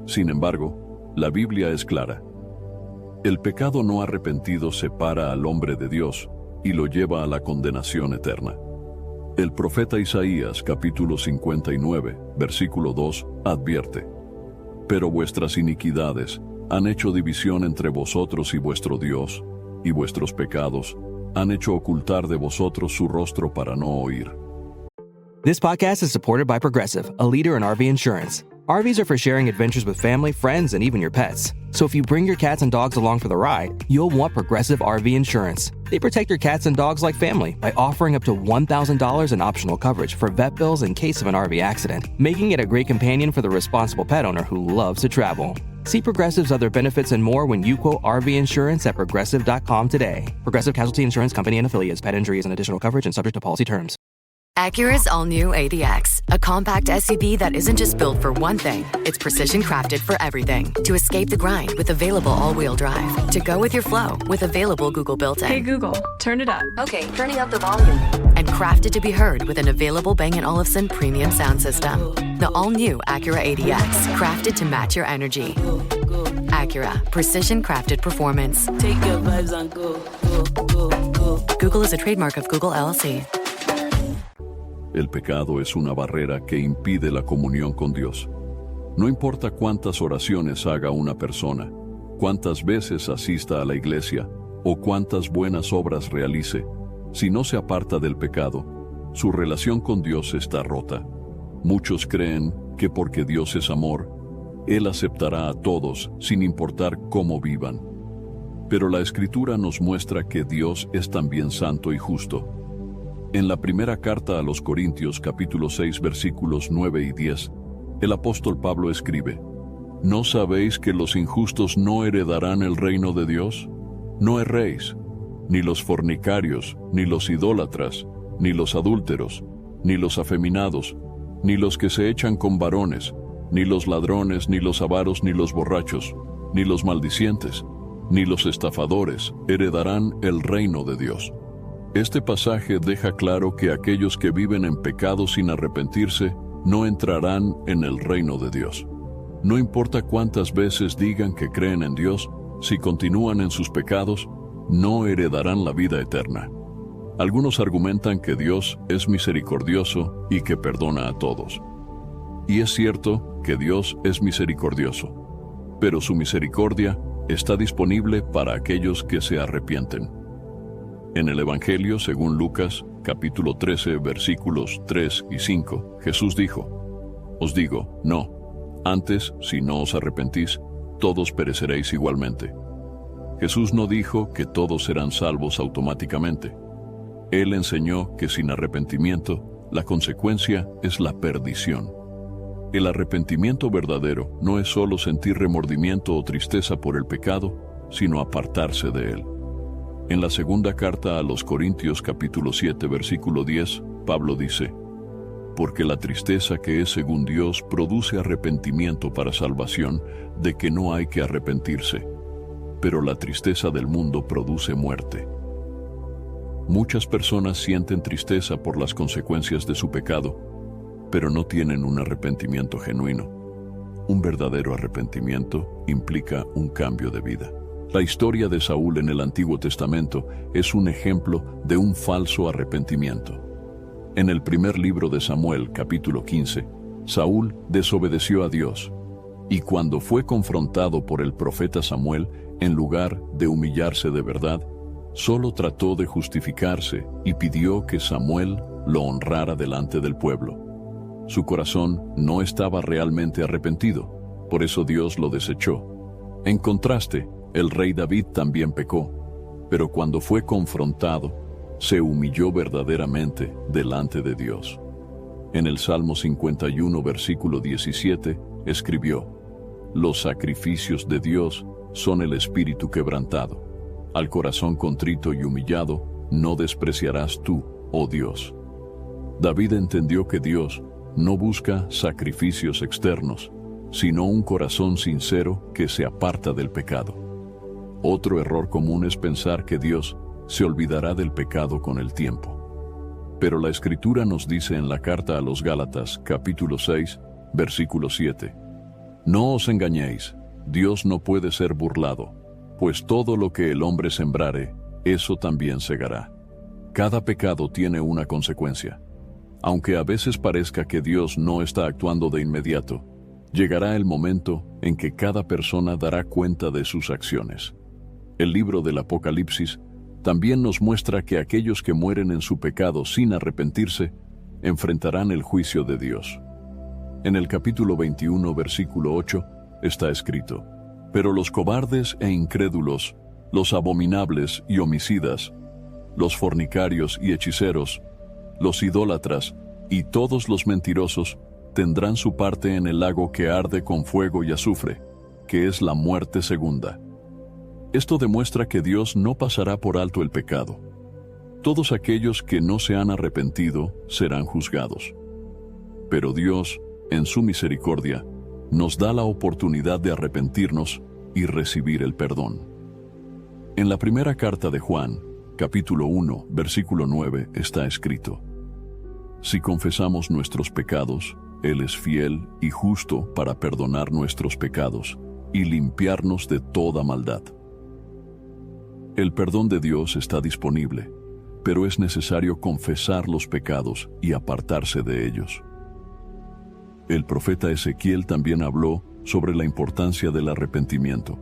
Sin embargo, la Biblia es clara. El pecado no arrepentido separa al hombre de Dios y lo lleva a la condenación eterna. El profeta Isaías, capítulo 59, versículo 2, advierte: Pero vuestras iniquidades han hecho división entre vosotros y vuestro Dios, y vuestros pecados han hecho ocultar de vosotros su rostro para no oír. This podcast is supported by Progressive, a leader in RV insurance. RVs are for sharing adventures with family, friends, and even your pets. So if you bring your cats and dogs along for the ride, you'll want Progressive RV insurance. They protect your cats and dogs like family by offering up to $1,000 in optional coverage for vet bills in case of an RV accident, making it a great companion for the responsible pet owner who loves to travel. See Progressive's other benefits and more when you quote RV insurance at Progressive.com today. Progressive Casualty Insurance Company and affiliates. Pet injury is an additional coverage and subject to policy terms. Acura's all-new ADX, a compact SUV that isn't just built for one thing, it's precision-crafted for everything. To escape the grind with available all-wheel drive. To go with your flow with available Google built-in. Hey Google, turn it up. Okay, turning up the volume. And crafted to be heard with an available Bang & Olufsen premium sound system. The all-new Acura ADX, crafted to match your energy. Acura, precision-crafted performance. Take your vibes and go, go, go, go. Google is a trademark of Google LLC. El pecado es una barrera que impide la comunión con Dios. No importa cuántas oraciones haga una persona, cuántas veces asista a la iglesia o cuántas buenas obras realice, si no se aparta del pecado, su relación con Dios está rota. Muchos creen que porque Dios es amor, Él aceptará a todos sin importar cómo vivan. Pero la Escritura nos muestra que Dios es también santo y justo. En la primera carta a los Corintios, capítulo 6, versículos 9 y 10, el apóstol Pablo escribe: ¿No sabéis que los injustos no heredarán el reino de Dios? No erréis, ni los fornicarios, ni los idólatras, ni los adúlteros, ni los afeminados, ni los que se echan con varones, ni los ladrones, ni los avaros, ni los borrachos, ni los maldicientes, ni los estafadores heredarán el reino de Dios. Este pasaje deja claro que aquellos que viven en pecado sin arrepentirse no entrarán en el reino de Dios. No importa cuántas veces digan que creen en Dios, si continúan en sus pecados, no heredarán la vida eterna. Algunos argumentan que Dios es misericordioso y que perdona a todos. Y es cierto que Dios es misericordioso, pero su misericordia está disponible para aquellos que se arrepienten. En el Evangelio, según Lucas, capítulo 13, versículos 3 y 5, Jesús dijo: Os digo, no, antes, si no os arrepentís, todos pereceréis igualmente. Jesús no dijo que todos serán salvos automáticamente. Él enseñó que sin arrepentimiento, la consecuencia es la perdición. El arrepentimiento verdadero no es solo sentir remordimiento o tristeza por el pecado, sino apartarse de él. En la segunda carta a los Corintios capítulo 7 versículo 10, Pablo dice: Porque la tristeza que es según Dios produce arrepentimiento para salvación, de que no hay que arrepentirse, pero la tristeza del mundo produce muerte. Muchas personas sienten tristeza por las consecuencias de su pecado, pero no tienen un arrepentimiento genuino. Un verdadero arrepentimiento implica un cambio de vida. La historia de Saúl en el Antiguo Testamento es un ejemplo de un falso arrepentimiento. En el primer libro de Samuel, capítulo 15, Saúl desobedeció a Dios, y cuando fue confrontado por el profeta Samuel, en lugar de humillarse de verdad, solo trató de justificarse y pidió que Samuel lo honrara delante del pueblo. Su corazón no estaba realmente arrepentido, por eso Dios lo desechó. En contraste, el rey David también pecó, pero cuando fue confrontado, se humilló verdaderamente delante de Dios. En el Salmo 51, versículo 17, escribió: Los sacrificios de Dios son el espíritu quebrantado. Al corazón contrito y humillado no despreciarás tú, oh Dios. David entendió que Dios no busca sacrificios externos, sino un corazón sincero que se aparta del pecado. Otro error común es pensar que Dios se olvidará del pecado con el tiempo. Pero la Escritura nos dice en la carta a los Gálatas, capítulo 6, versículo 7, No os engañéis, Dios no puede ser burlado, pues todo lo que el hombre sembrare, eso también segará. Cada pecado tiene una consecuencia. Aunque a veces parezca que Dios no está actuando de inmediato, llegará el momento en que cada persona dará cuenta de sus acciones. El libro del Apocalipsis también nos muestra que aquellos que mueren en su pecado sin arrepentirse, enfrentarán el juicio de Dios. En el capítulo 21, versículo 8, está escrito: Pero los cobardes e incrédulos, los abominables y homicidas, los fornicarios y hechiceros, los idólatras y todos los mentirosos tendrán su parte en el lago que arde con fuego y azufre, que es la muerte segunda. Esto demuestra que Dios no pasará por alto el pecado. Todos aquellos que no se han arrepentido serán juzgados. Pero Dios, en su misericordia, nos da la oportunidad de arrepentirnos y recibir el perdón. En la primera carta de Juan, capítulo 1, versículo 9, está escrito: Si confesamos nuestros pecados, Él es fiel y justo para perdonar nuestros pecados y limpiarnos de toda maldad. El perdón de Dios está disponible, pero es necesario confesar los pecados y apartarse de ellos. El profeta Ezequiel también habló sobre la importancia del arrepentimiento.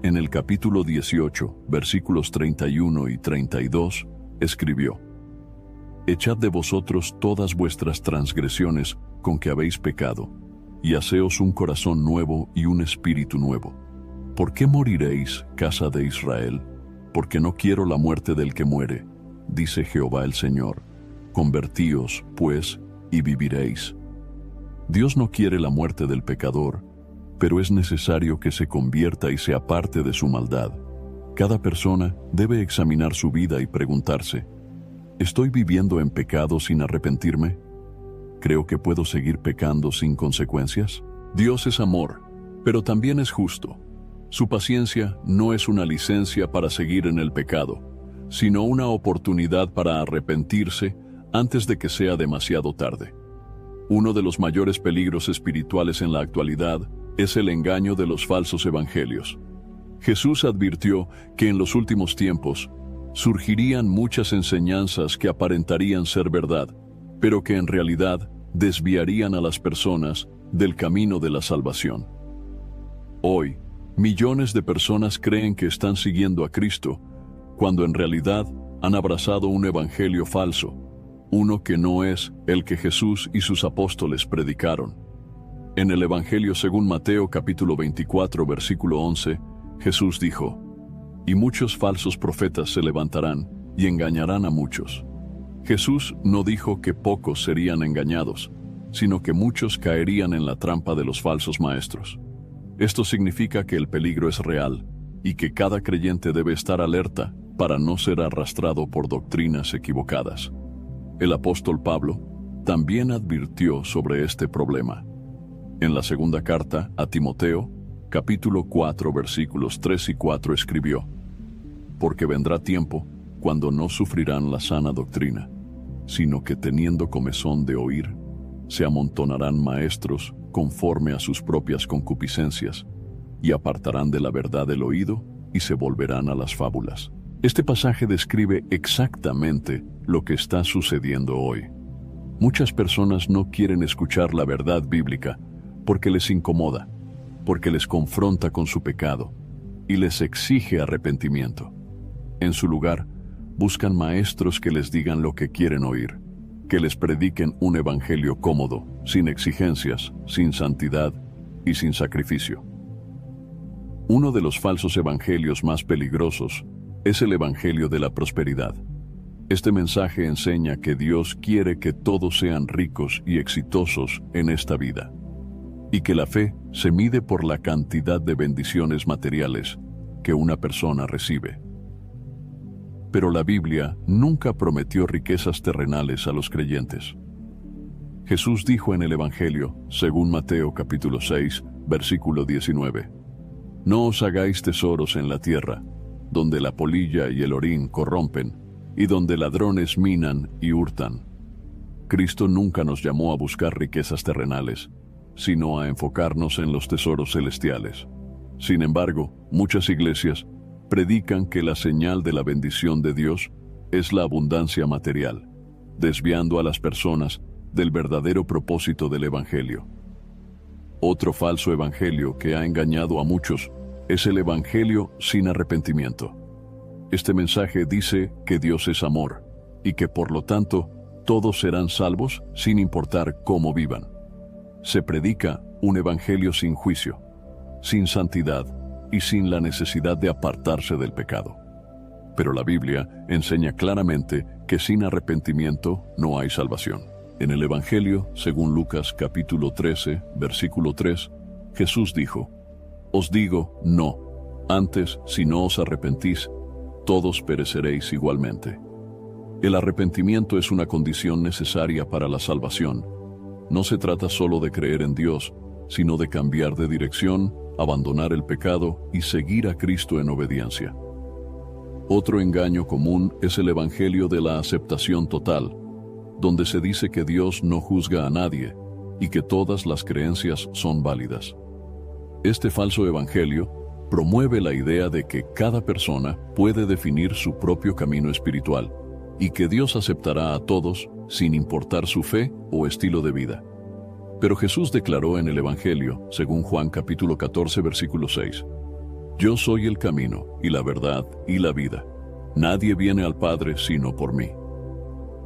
En el capítulo 18, versículos 31 y 32, escribió: Echad de vosotros todas vuestras transgresiones con que habéis pecado, y haceos un corazón nuevo y un espíritu nuevo. ¿Por qué moriréis, casa de Israel? Porque no quiero la muerte del que muere, dice Jehová el Señor. Convertíos, pues, y viviréis. Dios no quiere la muerte del pecador, pero es necesario que se convierta y se aparte de su maldad. Cada persona debe examinar su vida y preguntarse, ¿estoy viviendo en pecado sin arrepentirme? ¿Creo que puedo seguir pecando sin consecuencias? Dios es amor, pero también es justo. Su paciencia no es una licencia para seguir en el pecado, sino una oportunidad para arrepentirse antes de que sea demasiado tarde. Uno de los mayores peligros espirituales en la actualidad es el engaño de los falsos evangelios. Jesús advirtió que en los últimos tiempos surgirían muchas enseñanzas que aparentarían ser verdad, pero que en realidad desviarían a las personas del camino de la salvación. Hoy, millones de personas creen que están siguiendo a Cristo, cuando en realidad han abrazado un evangelio falso, uno que no es el que Jesús y sus apóstoles predicaron. En el Evangelio según Mateo capítulo 24 versículo 11, Jesús dijo, «Y muchos falsos profetas se levantarán y engañarán a muchos». Jesús no dijo que pocos serían engañados, sino que muchos caerían en la trampa de los falsos maestros. Esto significa que el peligro es real y que cada creyente debe estar alerta para no ser arrastrado por doctrinas equivocadas. El apóstol Pablo también advirtió sobre este problema. En la segunda carta a Timoteo, capítulo 4, versículos 3 y 4 escribió, «Porque vendrá tiempo cuando no sufrirán la sana doctrina, sino que teniendo comezón de oír, se amontonarán maestros conforme a sus propias concupiscencias, y apartarán de la verdad el oído y se volverán a las fábulas». Este pasaje describe exactamente lo que está sucediendo hoy. Muchas personas no quieren escuchar la verdad bíblica porque les incomoda, porque les confronta con su pecado y les exige arrepentimiento. En su lugar, buscan maestros que les digan lo que quieren oír, que les prediquen un evangelio cómodo, sin exigencias, sin santidad y sin sacrificio. Uno de los falsos evangelios más peligrosos es el evangelio de la prosperidad. Este mensaje enseña que Dios quiere que todos sean ricos y exitosos en esta vida, y que la fe se mide por la cantidad de bendiciones materiales que una persona recibe. Pero la Biblia nunca prometió riquezas terrenales a los creyentes. Jesús dijo en el Evangelio, según Mateo capítulo 6, versículo 19, «No os hagáis tesoros en la tierra, donde la polilla y el orín corrompen, y donde ladrones minan y hurtan». Cristo nunca nos llamó a buscar riquezas terrenales, sino a enfocarnos en los tesoros celestiales. Sin embargo, muchas iglesias predican que la señal de la bendición de Dios es la abundancia material, desviando a las personas del verdadero propósito del Evangelio. Otro falso evangelio que ha engañado a muchos es el evangelio sin arrepentimiento. Este mensaje dice que Dios es amor y que por lo tanto todos serán salvos sin importar cómo vivan. Se predica un evangelio sin juicio, sin santidad y sin la necesidad de apartarse del pecado. Pero la Biblia enseña claramente que sin arrepentimiento no hay salvación. En el Evangelio, según Lucas capítulo 13, versículo 3, Jesús dijo, «Os digo, no, antes, si no os arrepentís, todos pereceréis igualmente». El arrepentimiento es una condición necesaria para la salvación. No se trata solo de creer en Dios, sino de cambiar de dirección, abandonar el pecado y seguir a Cristo en obediencia. Otro engaño común es el evangelio de la aceptación total, donde se dice que Dios no juzga a nadie y que todas las creencias son válidas. Este falso evangelio promueve la idea de que cada persona puede definir su propio camino espiritual y que Dios aceptará a todos sin importar su fe o estilo de vida. Pero Jesús declaró en el Evangelio, según Juan capítulo 14, versículo 6, «Yo soy el camino y la verdad y la vida. Nadie viene al Padre sino por mí».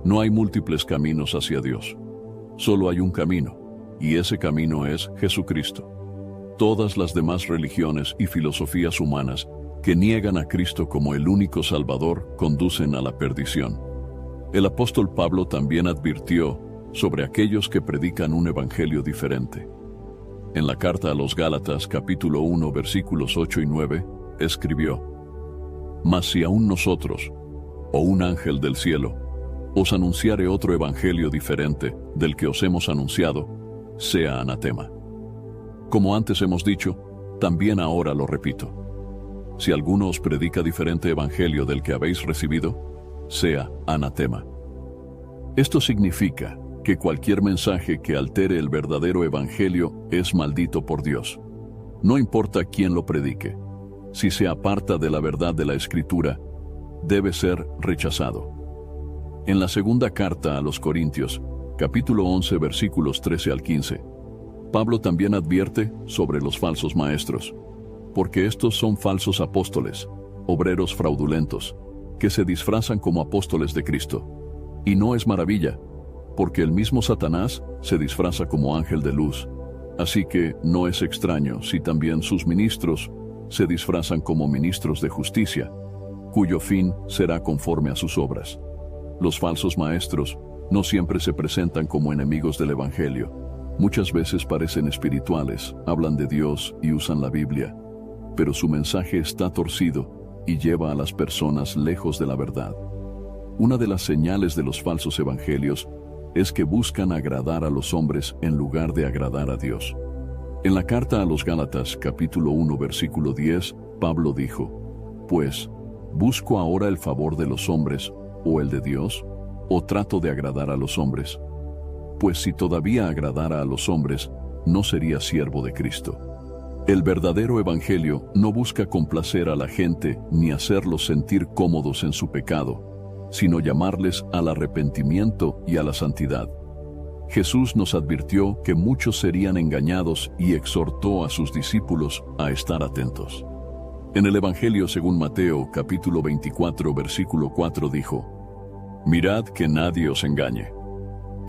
No hay múltiples caminos hacia Dios. Solo hay un camino, y ese camino es Jesucristo. todas las demás religiones y filosofías humanas que niegan a Cristo como el único Salvador conducen a la perdición. El apóstol Pablo también advirtió sobre aquellos que predican un evangelio diferente. En la carta a los Gálatas, capítulo 1, versículos 8 y 9, escribió: Mas si aún nosotros, o un ángel del cielo, os anunciare otro evangelio diferente del que os hemos anunciado, sea anatema. Como antes hemos dicho, también ahora lo repito. Si alguno os predica diferente evangelio del que habéis recibido, sea anatema. Esto significa que cualquier mensaje que altere el verdadero evangelio es maldito por Dios. No importa quién lo predique, si se aparta de la verdad de la Escritura, debe ser rechazado. En la segunda carta a los Corintios, capítulo 11, versículos 13 al 15, Pablo también advierte sobre los falsos maestros, porque estos son falsos apóstoles, obreros fraudulentos, que se disfrazan como apóstoles de Cristo. Y no es maravilla, porque el mismo Satanás se disfraza como ángel de luz. Así que no es extraño si también sus ministros se disfrazan como ministros de justicia, cuyo fin será conforme a sus obras. Los falsos maestros no siempre se presentan como enemigos del Evangelio. Muchas veces parecen espirituales, hablan de Dios y usan la Biblia, pero su mensaje está torcido y lleva a las personas lejos de la verdad. Una de las señales de los falsos evangelios es que buscan agradar a los hombres en lugar de agradar a Dios. En la carta a los Gálatas, capítulo 1, versículo 10, Pablo dijo: Pues, ¿busco ahora el favor de los hombres o el de Dios? ¿O trato de agradar a los hombres? Pues si todavía agradara a los hombres, no sería siervo de Cristo. El verdadero evangelio no busca complacer a la gente ni hacerlos sentir cómodos en su pecado, sino llamarles al arrepentimiento y a la santidad. Jesús nos advirtió que muchos serían engañados y exhortó a sus discípulos a estar atentos. En el Evangelio según Mateo, capítulo 24, versículo 4 dijo: Mirad que nadie os engañe.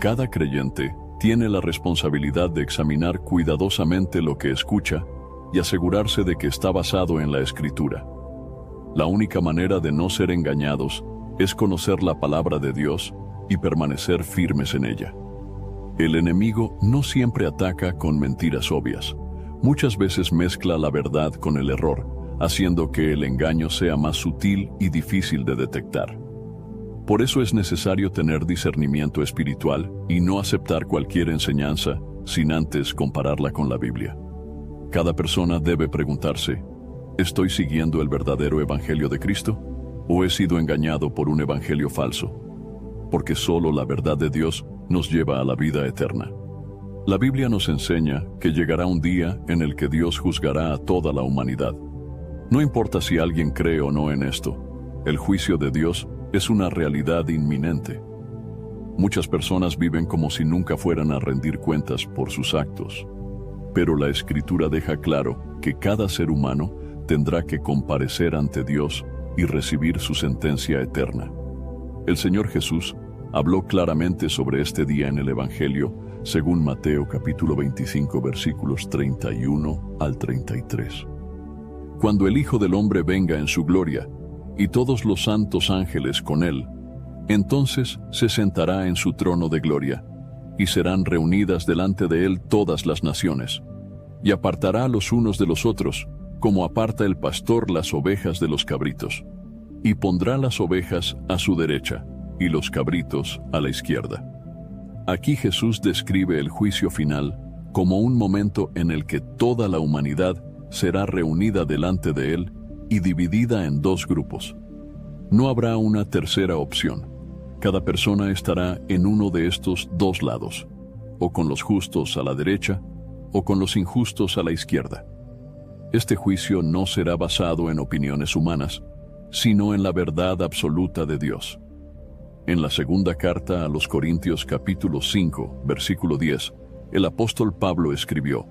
Cada creyente tiene la responsabilidad de examinar cuidadosamente lo que escucha y asegurarse de que está basado en la Escritura. La única manera de no ser engañados es conocer la palabra de Dios y permanecer firmes en ella. El enemigo no siempre ataca con mentiras obvias. Muchas veces mezcla la verdad con el error, haciendo que el engaño sea más sutil y difícil de detectar. Por eso es necesario tener discernimiento espiritual y no aceptar cualquier enseñanza sin antes compararla con la Biblia. Cada persona debe preguntarse: ¿estoy siguiendo el verdadero evangelio de Cristo? ¿O he sido engañado por un evangelio falso? Porque solo la verdad de Dios nos lleva a la vida eterna. La Biblia nos enseña que llegará un día en el que Dios juzgará a toda la humanidad. No importa si alguien cree o no en esto, el juicio de Dios es una realidad inminente. Muchas personas viven como si nunca fueran a rendir cuentas por sus actos. Pero la Escritura deja claro que cada ser humano tendrá que comparecer ante Dios y recibir su sentencia eterna. El Señor Jesús habló claramente sobre este día en el Evangelio, según Mateo capítulo 25, versículos 31 al 33. Cuando el Hijo del Hombre venga en su gloria, y todos los santos ángeles con él, entonces se sentará en su trono de gloria, y serán reunidas delante de él todas las naciones, y apartará los unos de los otros, como aparta el pastor las ovejas de los cabritos, y pondrá las ovejas a su derecha, y los cabritos a la izquierda. Aquí Jesús describe el juicio final como un momento en el que toda la humanidad será reunida delante de él y dividida en dos grupos. No habrá una tercera opción. Cada persona estará en uno de estos dos lados, o con los justos a la derecha, o con los injustos a la izquierda. Este juicio no será basado en opiniones humanas, sino en la verdad absoluta de Dios. En la segunda carta a los Corintios capítulo 5, versículo 10, el apóstol Pablo escribió: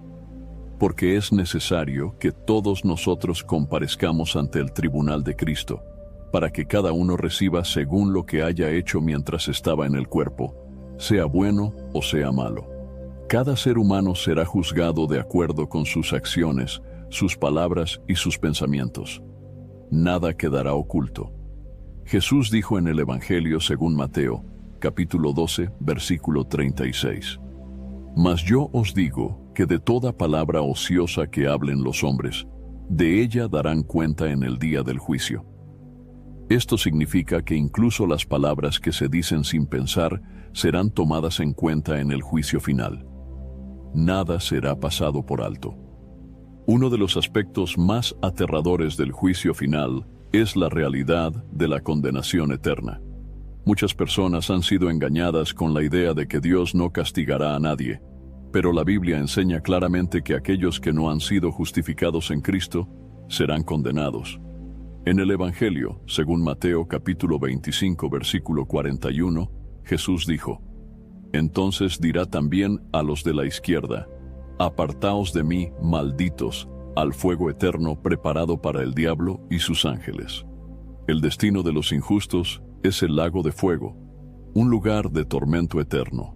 Porque es necesario que todos nosotros comparezcamos ante el tribunal de Cristo, para que cada uno reciba según lo que haya hecho mientras estaba en el cuerpo, sea bueno o sea malo. Cada ser humano será juzgado de acuerdo con sus acciones, sus palabras y sus pensamientos. Nada quedará oculto. Jesús dijo en el Evangelio según Mateo, capítulo 12, versículo 36. Mas yo os digo que de toda palabra ociosa que hablen los hombres, de ella darán cuenta en el día del juicio. Esto significa que incluso las palabras que se dicen sin pensar serán tomadas en cuenta en el juicio final. Nada será pasado por alto. Uno de los aspectos más aterradores del juicio final es la realidad de la condenación eterna. Muchas personas han sido engañadas con la idea de que Dios no castigará a nadie, pero la Biblia enseña claramente que aquellos que no han sido justificados en Cristo serán condenados. En el Evangelio, según Mateo capítulo 25, versículo 41, Jesús dijo: Entonces dirá también a los de la izquierda: Apartaos de mí, malditos, al fuego eterno preparado para el diablo y sus ángeles. El destino de los injustos es el lago de fuego, un lugar de tormento eterno.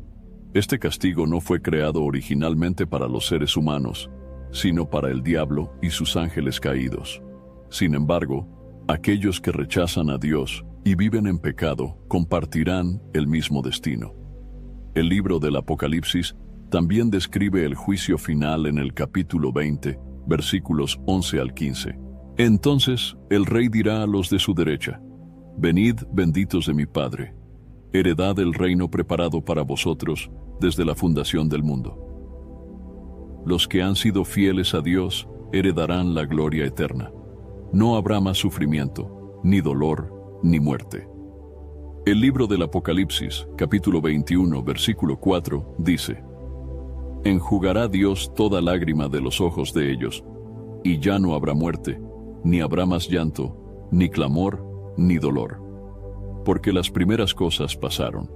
Este castigo no fue creado originalmente para los seres humanos, sino para el diablo y sus ángeles caídos. Sin embargo, aquellos que rechazan a Dios y viven en pecado compartirán el mismo destino. El libro del Apocalipsis también describe el juicio final en el capítulo 20, versículos 11 al 15. Entonces el rey dirá a los de su derecha: Venid, benditos de mi Padre, heredad el reino preparado para vosotros desde la fundación del mundo. Los que han sido fieles a Dios heredarán la gloria eterna. No habrá más sufrimiento, ni dolor, ni muerte. El libro del Apocalipsis, capítulo 21, versículo 4, dice: Enjugará Dios toda lágrima de los ojos de ellos, y ya no habrá muerte, ni habrá más llanto, ni clamor, ni dolor. Porque las primeras cosas pasaron.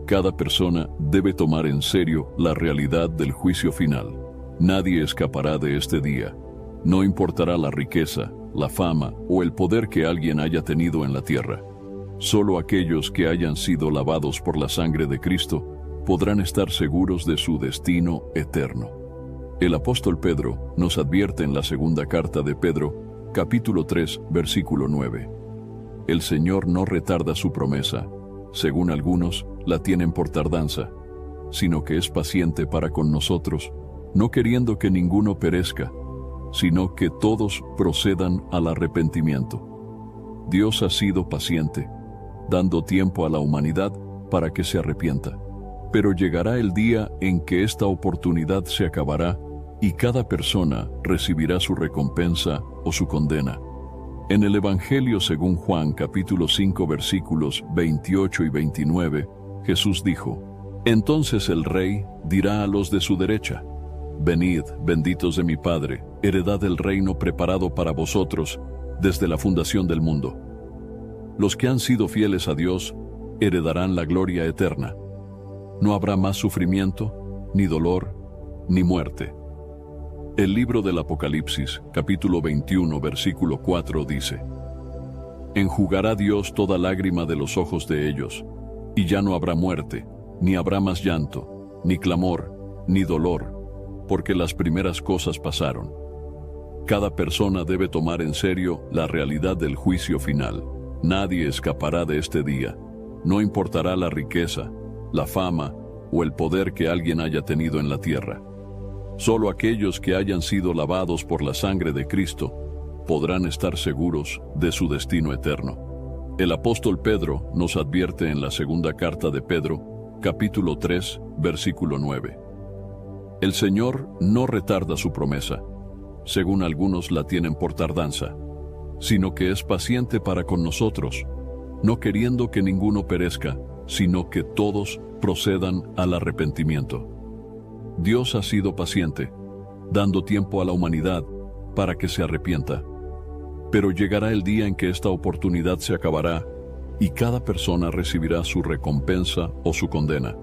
Cada persona debe tomar en serio la realidad del juicio final. Nadie escapará de este día. No importará la riqueza, la fama o el poder que alguien haya tenido en la tierra. Solo aquellos que hayan sido lavados por la sangre de Cristo podrán estar seguros de su destino eterno. El apóstol Pedro nos advierte en la segunda carta de Pedro, capítulo 3, versículo 9. El Señor no retarda su promesa, según algunos la tienen por tardanza, sino que es paciente para con nosotros, no queriendo que ninguno perezca, sino que todos procedan al arrepentimiento. Dios ha sido paciente, dando tiempo a la humanidad para que se arrepienta. Pero llegará el día en que esta oportunidad se acabará y cada persona recibirá su recompensa o su condena. En el Evangelio según Juan capítulo 5 versículos 28 y 29, Jesús dijo: Entonces el Rey dirá a los de su derecha: Venid, benditos de mi Padre, heredad el reino preparado para vosotros desde la fundación del mundo. Los que han sido fieles a Dios heredarán la gloria eterna. No habrá más sufrimiento, ni dolor, ni muerte. El libro del Apocalipsis, capítulo 21, versículo 4 dice: Enjugará Dios toda lágrima de los ojos de ellos, y ya no habrá muerte, ni habrá más llanto, ni clamor, ni dolor, porque las primeras cosas pasaron. Cada persona debe tomar en serio la realidad del juicio final. Nadie escapará de este día. No importará la riqueza, la fama o el poder que alguien haya tenido en la tierra. Solo aquellos que hayan sido lavados por la sangre de Cristo podrán estar seguros de su destino eterno. El apóstol Pedro nos advierte en la segunda carta de Pedro, capítulo 3, versículo 9. El Señor no retarda su promesa, según algunos la tienen por tardanza, sino que es paciente para con nosotros, no queriendo que ninguno perezca, sino que todos procedan al arrepentimiento. Dios ha sido paciente, dando tiempo a la humanidad para que se arrepienta. Pero llegará el día en que esta oportunidad se acabará y cada persona recibirá su recompensa o su condena.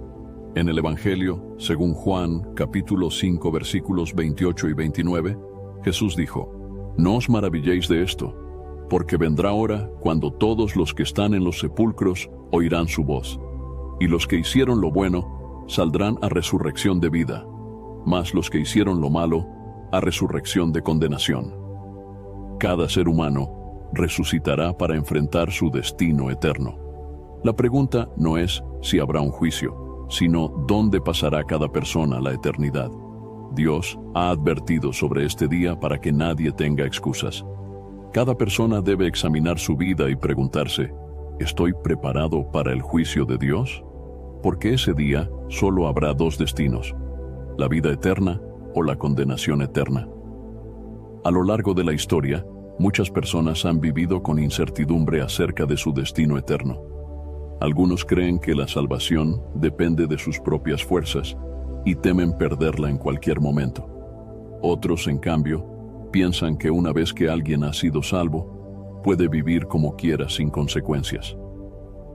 En el Evangelio, según Juan, capítulo 5, versículos 28 y 29, Jesús dijo: No os maravilléis de esto, porque vendrá hora cuando todos los que están en los sepulcros oirán su voz, y los que hicieron lo bueno saldrán a resurrección de vida, mas los que hicieron lo malo, a resurrección de condenación. Cada ser humano resucitará para enfrentar su destino eterno. La pregunta no es si habrá un juicio, sino dónde pasará cada persona la eternidad. Dios ha advertido sobre este día para que nadie tenga excusas. Cada persona debe examinar su vida y preguntarse, ¿estoy preparado para el juicio de Dios? Porque ese día solo habrá dos destinos, la vida eterna o la condenación eterna. A lo largo de la historia, muchas personas han vivido con incertidumbre acerca de su destino eterno. Algunos creen que la salvación depende de sus propias fuerzas y temen perderla en cualquier momento. Otros, en cambio, piensan que una vez que alguien ha sido salvo, puede vivir como quiera sin consecuencias.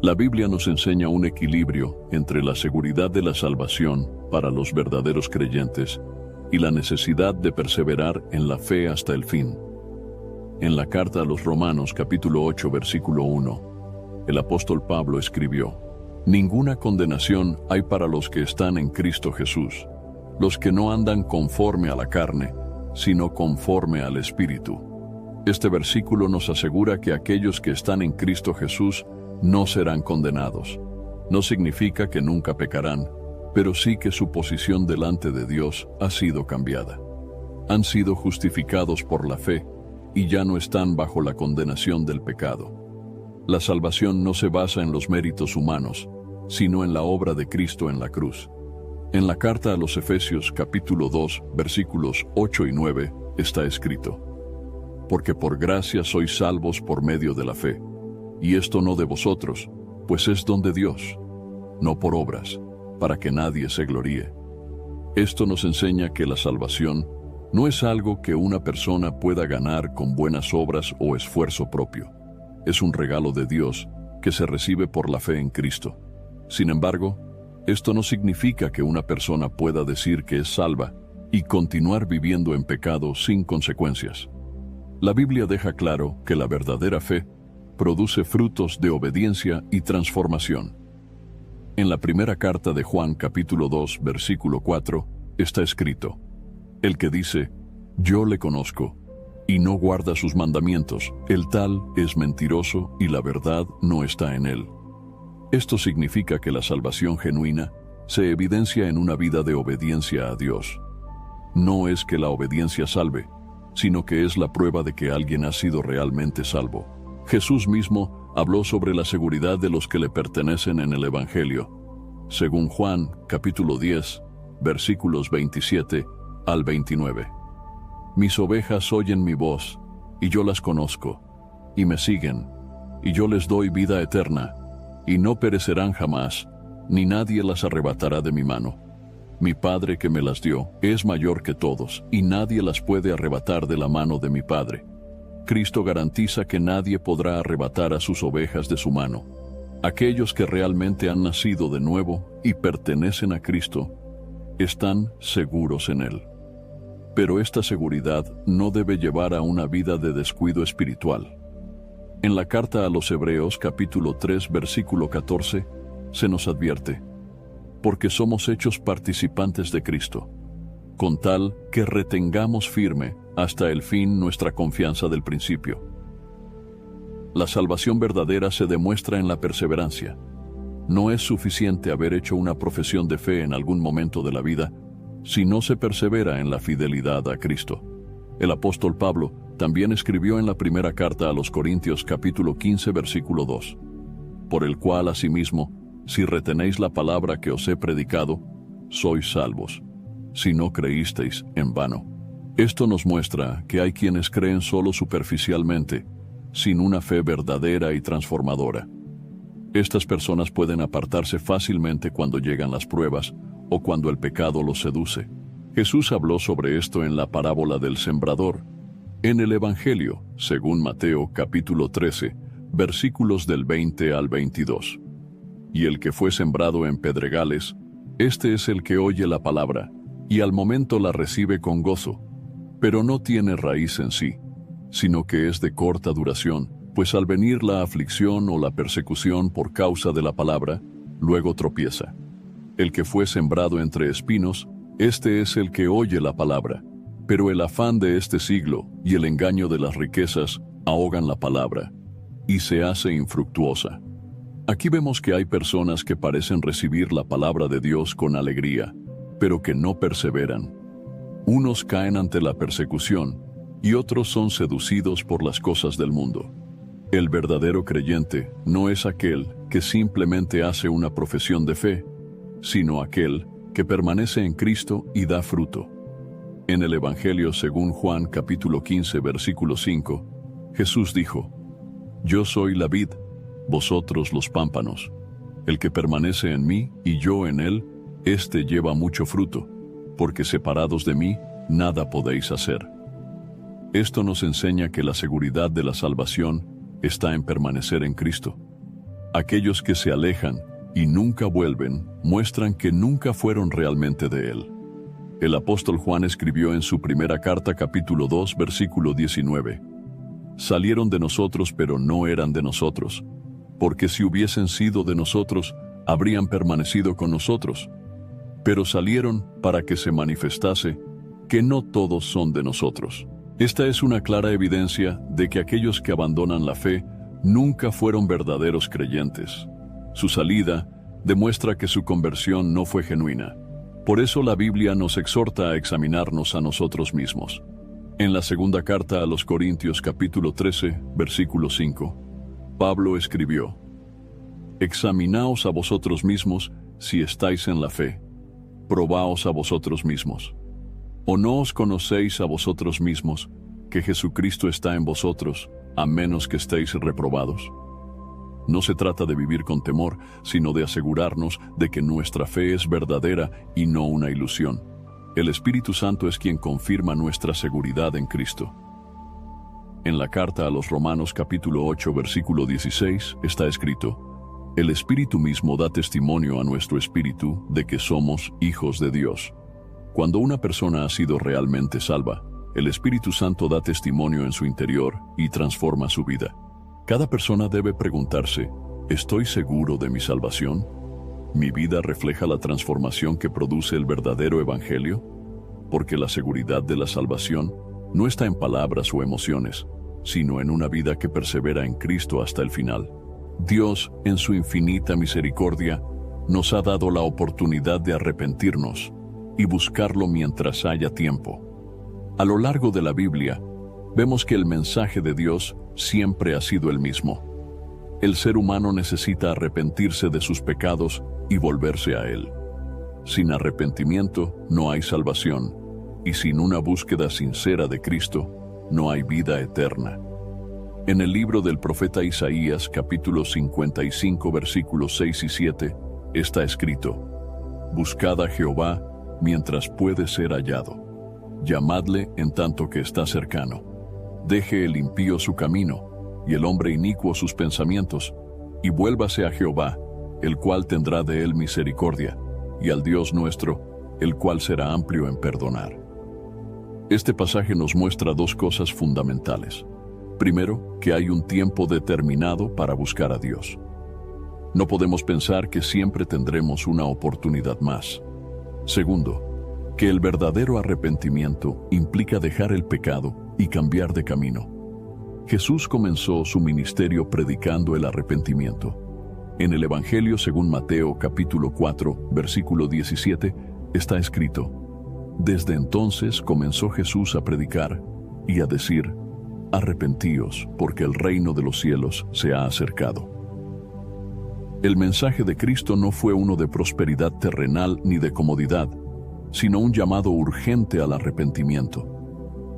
La Biblia nos enseña un equilibrio entre la seguridad de la salvación para los verdaderos creyentes y la necesidad de perseverar en la fe hasta el fin. En la carta a los Romanos, capítulo 8, versículo 1, el apóstol Pablo escribió: «Ninguna condenación hay para los que están en Cristo Jesús, los que no andan conforme a la carne, sino conforme al Espíritu». Este versículo nos asegura que aquellos que están en Cristo Jesús no serán condenados. No significa que nunca pecarán, pero sí que su posición delante de Dios ha sido cambiada. Han sido justificados por la fe y ya no están bajo la condenación del pecado. La salvación no se basa en los méritos humanos, sino en la obra de Cristo en la cruz. En la carta a los Efesios capítulo 2, versículos 8 y 9, está escrito: «Porque por gracia sois salvos por medio de la fe, y esto no de vosotros, pues es don de Dios, no por obras, para que nadie se gloríe». Esto nos enseña que la salvación no es algo que una persona pueda ganar con buenas obras o esfuerzo propio. Es un regalo de Dios que se recibe por la fe en Cristo. Sin embargo, esto no significa que una persona pueda decir que es salva y continuar viviendo en pecado sin consecuencias. La Biblia deja claro que la verdadera fe produce frutos de obediencia y transformación. En la primera carta de Juan capítulo 2, versículo 4, está escrito: «El que dice, yo le conozco, y no guarda sus mandamientos, el tal es mentiroso y la verdad no está en él». Esto significa que la salvación genuina se evidencia en una vida de obediencia a Dios. No es que la obediencia salve, sino que es la prueba de que alguien ha sido realmente salvo. Jesús mismo habló sobre la seguridad de los que le pertenecen en el Evangelio. Según Juan, capítulo 10, versículos 27 al 29. «Mis ovejas oyen mi voz, y yo las conozco, y me siguen, y yo les doy vida eterna, y no perecerán jamás, ni nadie las arrebatará de mi mano. Mi Padre que me las dio es mayor que todos, y nadie las puede arrebatar de la mano de mi Padre». Cristo garantiza que nadie podrá arrebatar a sus ovejas de su mano. Aquellos que realmente han nacido de nuevo y pertenecen a Cristo están seguros en Él. Pero esta seguridad no debe llevar a una vida de descuido espiritual. En la carta a los Hebreos capítulo 3 versículo 14 se nos advierte: «Porque somos hechos participantes de Cristo, con tal que retengamos firme hasta el fin nuestra confianza del principio». La salvación verdadera se demuestra en la perseverancia. No es suficiente haber hecho una profesión de fe en algún momento de la vida si no se persevera en la fidelidad a Cristo. El apóstol Pablo también escribió en la primera carta a los Corintios capítulo 15 versículo 2: «Por el cual asimismo, si retenéis la palabra que os he predicado, sois salvos, si no creísteis en vano». Esto nos muestra que hay quienes creen solo superficialmente, sin una fe verdadera y transformadora. Estas personas pueden apartarse fácilmente cuando llegan las pruebas o cuando el pecado los seduce. Jesús habló sobre esto en la parábola del sembrador. En el Evangelio, según Mateo capítulo 13, versículos del 20 al 22. «Y el que fue sembrado en pedregales, este es el que oye la palabra, y al momento la recibe con gozo, pero no tiene raíz en sí, sino que es de corta duración, pues al venir la aflicción o la persecución por causa de la palabra, luego tropieza. El que fue sembrado entre espinos, este es el que oye la palabra, pero el afán de este siglo y el engaño de las riquezas ahogan la palabra, y se hace infructuosa. Aquí vemos que hay personas que parecen recibir la palabra de Dios con alegría, pero que no perseveran. Unos caen ante la persecución, y otros son seducidos por las cosas del mundo. El verdadero creyente no es aquel que simplemente hace una profesión de fe, sino aquel que permanece en Cristo y da fruto. En el Evangelio según Juan capítulo 15 versículo 5, Jesús dijo: Yo soy la vid, vosotros los pámpanos. El que permanece en mí y yo en él, éste lleva mucho fruto, porque separados de mí, nada podéis hacer. Esto nos enseña que la seguridad de la salvación está en permanecer en Cristo. Aquellos que se alejan y nunca vuelven muestran que nunca fueron realmente de Él. El apóstol Juan escribió en su primera carta capítulo 2 versículo 19: Salieron de nosotros pero no eran de nosotros, porque si hubiesen sido de nosotros, habrían permanecido con nosotros. Pero salieron para que se manifestase que no todos son de nosotros. Esta es una clara evidencia de que aquellos que abandonan la fe nunca fueron verdaderos creyentes. Su salida demuestra que su conversión no fue genuina. Por eso la Biblia nos exhorta a examinarnos a nosotros mismos. En la segunda carta a los Corintios capítulo 13, versículo 5, Pablo escribió: Examinaos a vosotros mismos si estáis en la fe. Probaos a vosotros mismos. ¿O no os conocéis a vosotros mismos que Jesucristo está en vosotros, a menos que estéis reprobados? No se trata de vivir con temor, sino de asegurarnos de que nuestra fe es verdadera y no una ilusión. El Espíritu Santo es quien confirma nuestra seguridad en Cristo. En la carta a los Romanos capítulo 8 versículo 16 está escrito: El Espíritu mismo da testimonio a nuestro espíritu de que somos hijos de Dios. Cuando una persona ha sido realmente salva, el Espíritu Santo da testimonio en su interior y transforma su vida. Cada persona debe preguntarse: ¿estoy seguro de mi salvación? ¿Mi vida refleja la transformación que produce el verdadero Evangelio? Porque la seguridad de la salvación no está en palabras o emociones, sino en una vida que persevera en Cristo hasta el final. Dios, en su infinita misericordia, nos ha dado la oportunidad de arrepentirnos y buscarlo mientras haya tiempo. A lo largo de la Biblia, vemos que el mensaje de Dios siempre ha sido el mismo. El ser humano necesita arrepentirse de sus pecados y volverse a Él. Sin arrepentimiento no hay salvación, y sin una búsqueda sincera de Cristo no hay vida eterna. En el libro del profeta Isaías, capítulo 55, versículos 6 y 7, está escrito: Buscad a Jehová mientras puede ser hallado. Llamadle en tanto que está cercano. Deje el impío su camino, y el hombre inicuo sus pensamientos, y vuélvase a Jehová, el cual tendrá de él misericordia, y al Dios nuestro, el cual será amplio en perdonar. Este pasaje nos muestra dos cosas fundamentales. Primero, que hay un tiempo determinado para buscar a Dios. No podemos pensar que siempre tendremos una oportunidad más. Segundo, que el verdadero arrepentimiento implica dejar el pecado y cambiar de camino. Jesús comenzó su ministerio predicando el arrepentimiento. En el Evangelio según Mateo capítulo 4, versículo 17, está escrito: Desde entonces comenzó Jesús a predicar y a decir: Arrepentíos, porque el reino de los cielos se ha acercado. El mensaje de Cristo no fue uno de prosperidad terrenal ni de comodidad, sino un llamado urgente al arrepentimiento.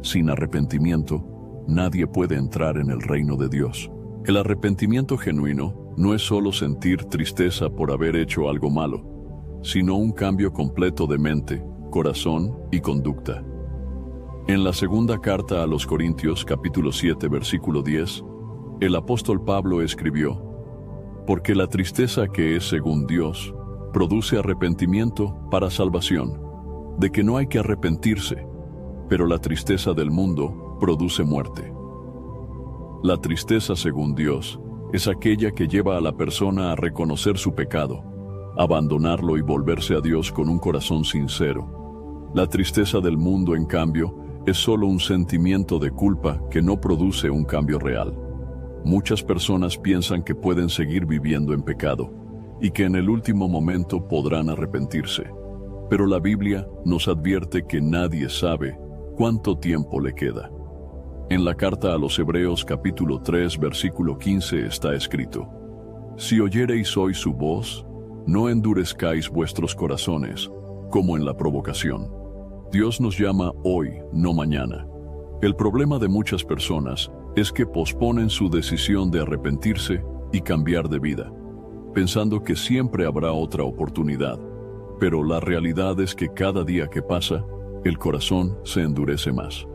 Sin arrepentimiento, nadie puede entrar en el reino de Dios. El arrepentimiento genuino no es solo sentir tristeza por haber hecho algo malo, sino un cambio completo de mente, corazón y conducta. En la segunda carta a los Corintios, capítulo 7, versículo 10, el apóstol Pablo escribió: Porque la tristeza que es según Dios produce arrepentimiento para salvación, de que no hay que arrepentirse, pero la tristeza del mundo produce muerte. La tristeza según Dios es aquella que lleva a la persona a reconocer su pecado, abandonarlo y volverse a Dios con un corazón sincero. La tristeza del mundo, en cambio, es solo un sentimiento de culpa que no produce un cambio real. Muchas personas piensan que pueden seguir viviendo en pecado y que en el último momento podrán arrepentirse. Pero la Biblia nos advierte que nadie sabe cuánto tiempo le queda. En la carta a los Hebreos capítulo 3 versículo 15 está escrito: Si oyereis hoy su voz, no endurezcáis vuestros corazones, como en la provocación. Dios nos llama hoy, no mañana. El problema de muchas personas es que posponen su decisión de arrepentirse y cambiar de vida, pensando que siempre habrá otra oportunidad. Pero la realidad es que cada día que pasa, el corazón se endurece más.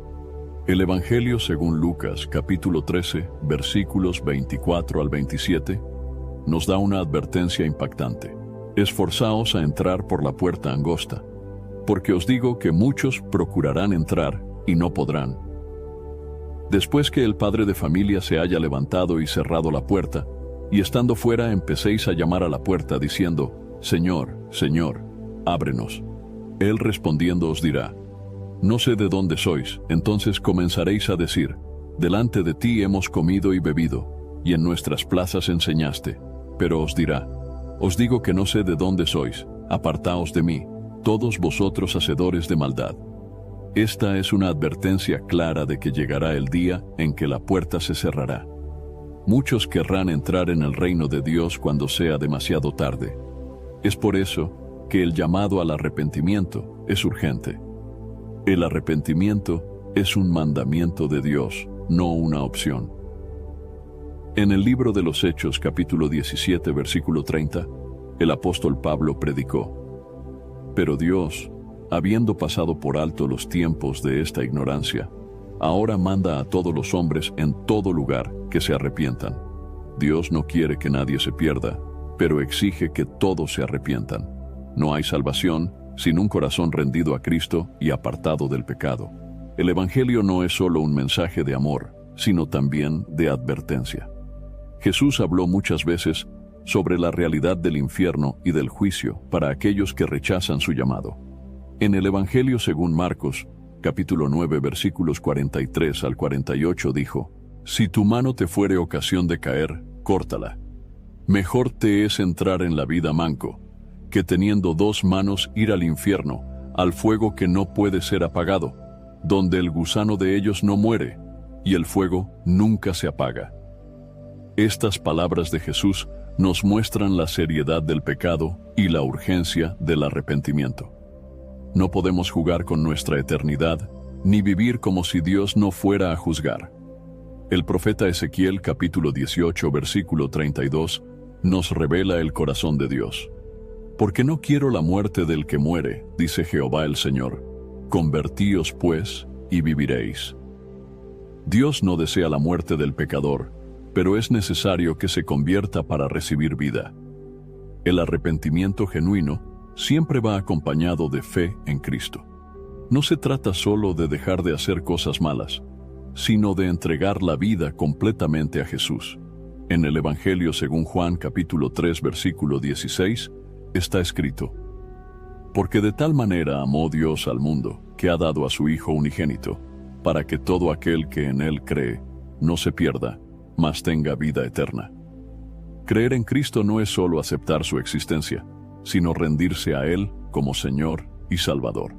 El Evangelio según Lucas, capítulo 13, versículos 24 al 27, nos da una advertencia impactante. Esforzaos a entrar por la puerta angosta, porque os digo que muchos procurarán entrar y no podrán. Después que el padre de familia se haya levantado y cerrado la puerta, y estando fuera empecéis a llamar a la puerta diciendo: Señor, Señor, ábrenos. Él respondiendo os dirá: No sé de dónde sois. Entonces comenzaréis a decir: Delante de ti hemos comido y bebido, y en nuestras plazas enseñaste. Pero os dirá: Os digo que no sé de dónde sois, apartaos de mí, todos vosotros hacedores de maldad. Esta es una advertencia clara de que llegará el día en que la puerta se cerrará. Muchos querrán entrar en el reino de Dios cuando sea demasiado tarde. Es por eso que el llamado al arrepentimiento es urgente. El arrepentimiento es un mandamiento de Dios, no una opción. En el libro de los Hechos, capítulo 17, versículo 30, el apóstol Pablo predicó: Pero Dios, habiendo pasado por alto los tiempos de esta ignorancia, ahora manda a todos los hombres en todo lugar que se arrepientan. Dios no quiere que nadie se pierda, pero exige que todos se arrepientan. No hay salvación sin un corazón rendido a Cristo y apartado del pecado. El Evangelio no es solo un mensaje de amor, sino también de advertencia. Jesús habló muchas veces sobre la realidad del infierno y del juicio para aquellos que rechazan su llamado. En el Evangelio según Marcos, capítulo 9, versículos 43 al 48 dijo: Si tu mano te fuere ocasión de caer, córtala. Mejor te es entrar en la vida manco, que teniendo dos manos ir al infierno, al fuego que no puede ser apagado, donde el gusano de ellos no muere, y el fuego nunca se apaga. Estas palabras de Jesús nos muestran la seriedad del pecado y la urgencia del arrepentimiento. No podemos jugar con nuestra eternidad, ni vivir como si Dios no fuera a juzgar. El profeta Ezequiel, capítulo 18, versículo 32, nos revela el corazón de Dios. Porque no quiero la muerte del que muere, dice Jehová el Señor. Convertíos, pues, y viviréis. Dios no desea la muerte del pecador, pero es necesario que se convierta para recibir vida. El arrepentimiento genuino siempre va acompañado de fe en Cristo. No se trata solo de dejar de hacer cosas malas, sino de entregar la vida completamente a Jesús. En el Evangelio según Juan capítulo 3 versículo 16 está escrito: Porque de tal manera amó Dios al mundo, que ha dado a su Hijo unigénito, para que todo aquel que en Él cree no se pierda, mas tenga vida eterna. Creer en Cristo no es solo aceptar su existencia, sino rendirse a Él como Señor y Salvador.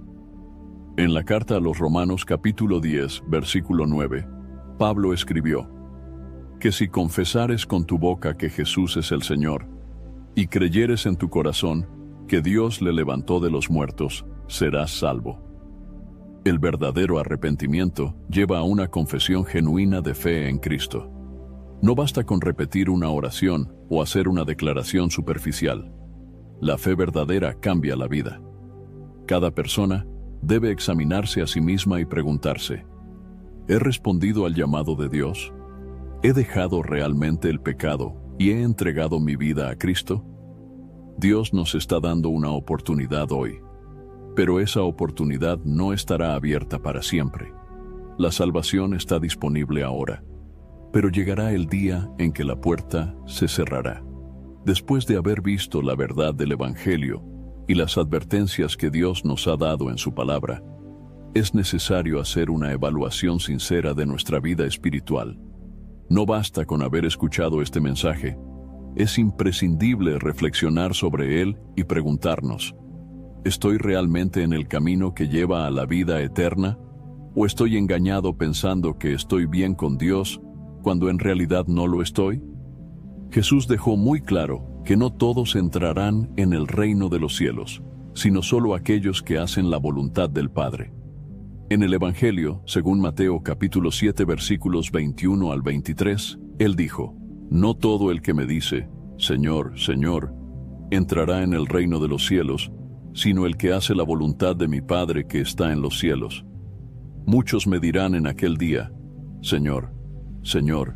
En la carta a los Romanos capítulo 10, versículo 9, Pablo escribió: Que si confesares con tu boca que Jesús es el Señor, y creyeres en tu corazón que Dios le levantó de los muertos, serás salvo. El verdadero arrepentimiento lleva a una confesión genuina de fe en Cristo. No basta con repetir una oración o hacer una declaración superficial. La fe verdadera cambia la vida. Cada persona debe examinarse a sí misma y preguntarse: ¿he respondido al llamado de Dios? ¿He dejado realmente el pecado y he entregado mi vida a Cristo? Dios nos está dando una oportunidad hoy, pero esa oportunidad no estará abierta para siempre. La salvación está disponible ahora, pero llegará el día en que la puerta se cerrará. Después de haber visto la verdad del Evangelio y las advertencias que Dios nos ha dado en su palabra, es necesario hacer una evaluación sincera de nuestra vida espiritual. No basta con haber escuchado este mensaje. Es imprescindible reflexionar sobre él y preguntarnos: ¿estoy realmente en el camino que lleva a la vida eterna? ¿O estoy engañado pensando que estoy bien con Dios cuando en realidad no lo estoy? Jesús dejó muy claro que no todos entrarán en el reino de los cielos, sino solo aquellos que hacen la voluntad del Padre. En el Evangelio, según Mateo capítulo 7 versículos 21 al 23, Él dijo: no todo el que me dice, Señor, Señor, entrará en el reino de los cielos, sino el que hace la voluntad de mi Padre que está en los cielos. Muchos me dirán en aquel día: Señor, Señor,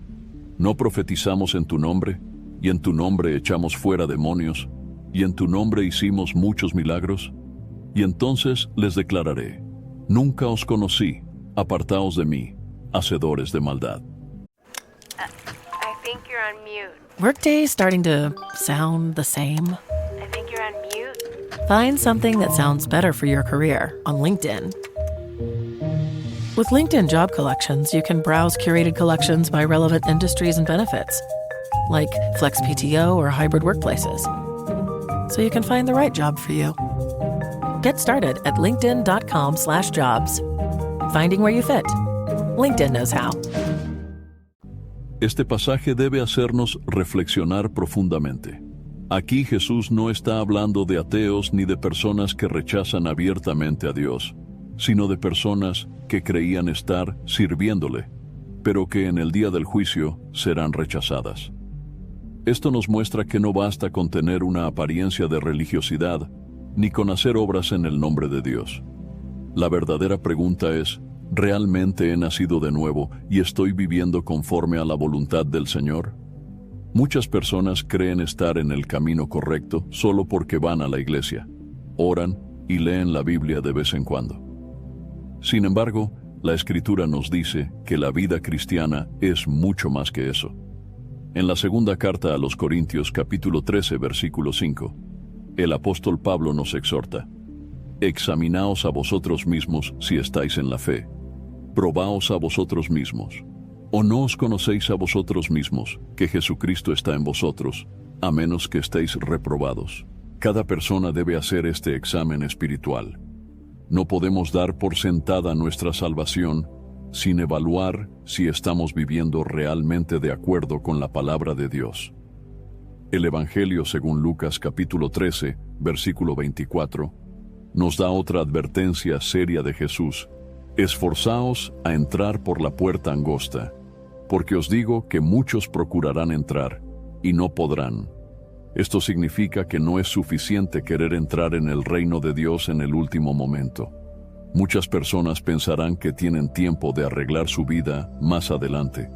¿no profetizamos en tu nombre, y en tu nombre echamos fuera demonios, y en tu nombre hicimos muchos milagros? Y entonces les declararé: nunca os conocí, apartaos de mí, hacedores de maldad. I think you're on mute. Workday starting to sound the same? I think you're on mute. Find something that sounds better for your career on LinkedIn. With LinkedIn Job Collections, you can browse curated collections by relevant industries and benefits, like flex PTO or hybrid workplaces, so you can find the right job for you. Get started at linkedin.com/jobs. Finding where you fit. LinkedIn knows how. Este pasaje debe hacernos reflexionar profundamente. Aquí Jesús no está hablando de ateos ni de personas que rechazan abiertamente a Dios, sino de personas que creían estar sirviéndole, pero que en el día del juicio serán rechazadas. Esto nos muestra que no basta con tener una apariencia de religiosidad, ni con hacer obras en el nombre de Dios. La verdadera pregunta es: ¿realmente he nacido de nuevo y estoy viviendo conforme a la voluntad del Señor? Muchas personas creen estar en el camino correcto solo porque van a la iglesia, oran y leen la Biblia de vez en cuando. Sin embargo, la Escritura nos dice que la vida cristiana es mucho más que eso. En la segunda carta a los Corintios capítulo 13 versículo 5, el apóstol Pablo nos exhorta: examinaos a vosotros mismos si estáis en la fe. Probaos a vosotros mismos. ¿O no os conocéis a vosotros mismos que Jesucristo está en vosotros, a menos que estéis reprobados? Cada persona debe hacer este examen espiritual. No podemos dar por sentada nuestra salvación sin evaluar si estamos viviendo realmente de acuerdo con la palabra de Dios. El Evangelio según Lucas capítulo 13, versículo 24, nos da otra advertencia seria de Jesús: esforzaos a entrar por la puerta angosta, porque os digo que muchos procurarán entrar y no podrán. Esto significa que no es suficiente querer entrar en el reino de Dios en el último momento. Muchas personas pensarán que tienen tiempo de arreglar su vida más adelante,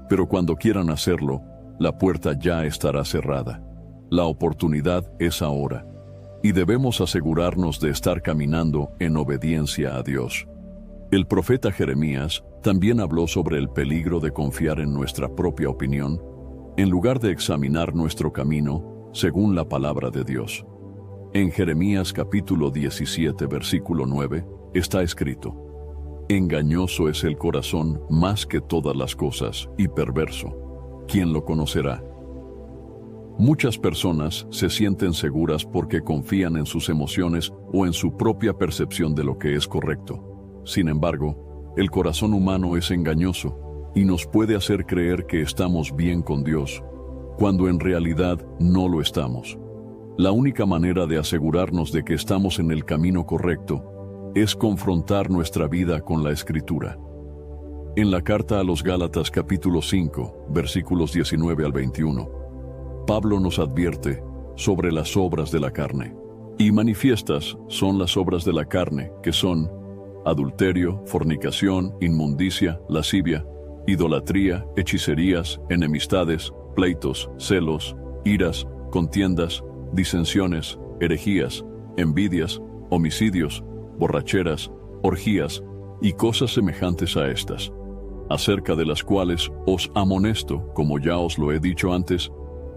pero cuando quieran hacerlo, la puerta ya estará cerrada. La oportunidad es ahora, y debemos asegurarnos de estar caminando en obediencia a Dios. El profeta Jeremías también habló sobre el peligro de confiar en nuestra propia opinión, en lugar de examinar nuestro camino según la palabra de Dios. En Jeremías capítulo 17 versículo 9 está escrito: engañoso es el corazón más que todas las cosas y perverso. ¿Quién lo conocerá? Muchas personas se sienten seguras porque confían en sus emociones o en su propia percepción de lo que es correcto. Sin embargo, el corazón humano es engañoso y nos puede hacer creer que estamos bien con Dios, cuando en realidad no lo estamos. La única manera de asegurarnos de que estamos en el camino correcto es confrontar nuestra vida con la Escritura. En la carta a los Gálatas capítulo 5, versículos 19 al 21, Pablo nos advierte sobre las obras de la carne. Y manifiestas son las obras de la carne, que son adulterio, fornicación, inmundicia, lascivia, idolatría, hechicerías, enemistades, pleitos, celos, iras, contiendas, disensiones, herejías, envidias, homicidios, borracheras, orgías y cosas semejantes a estas, acerca de las cuales os amonesto, como ya os lo he dicho antes,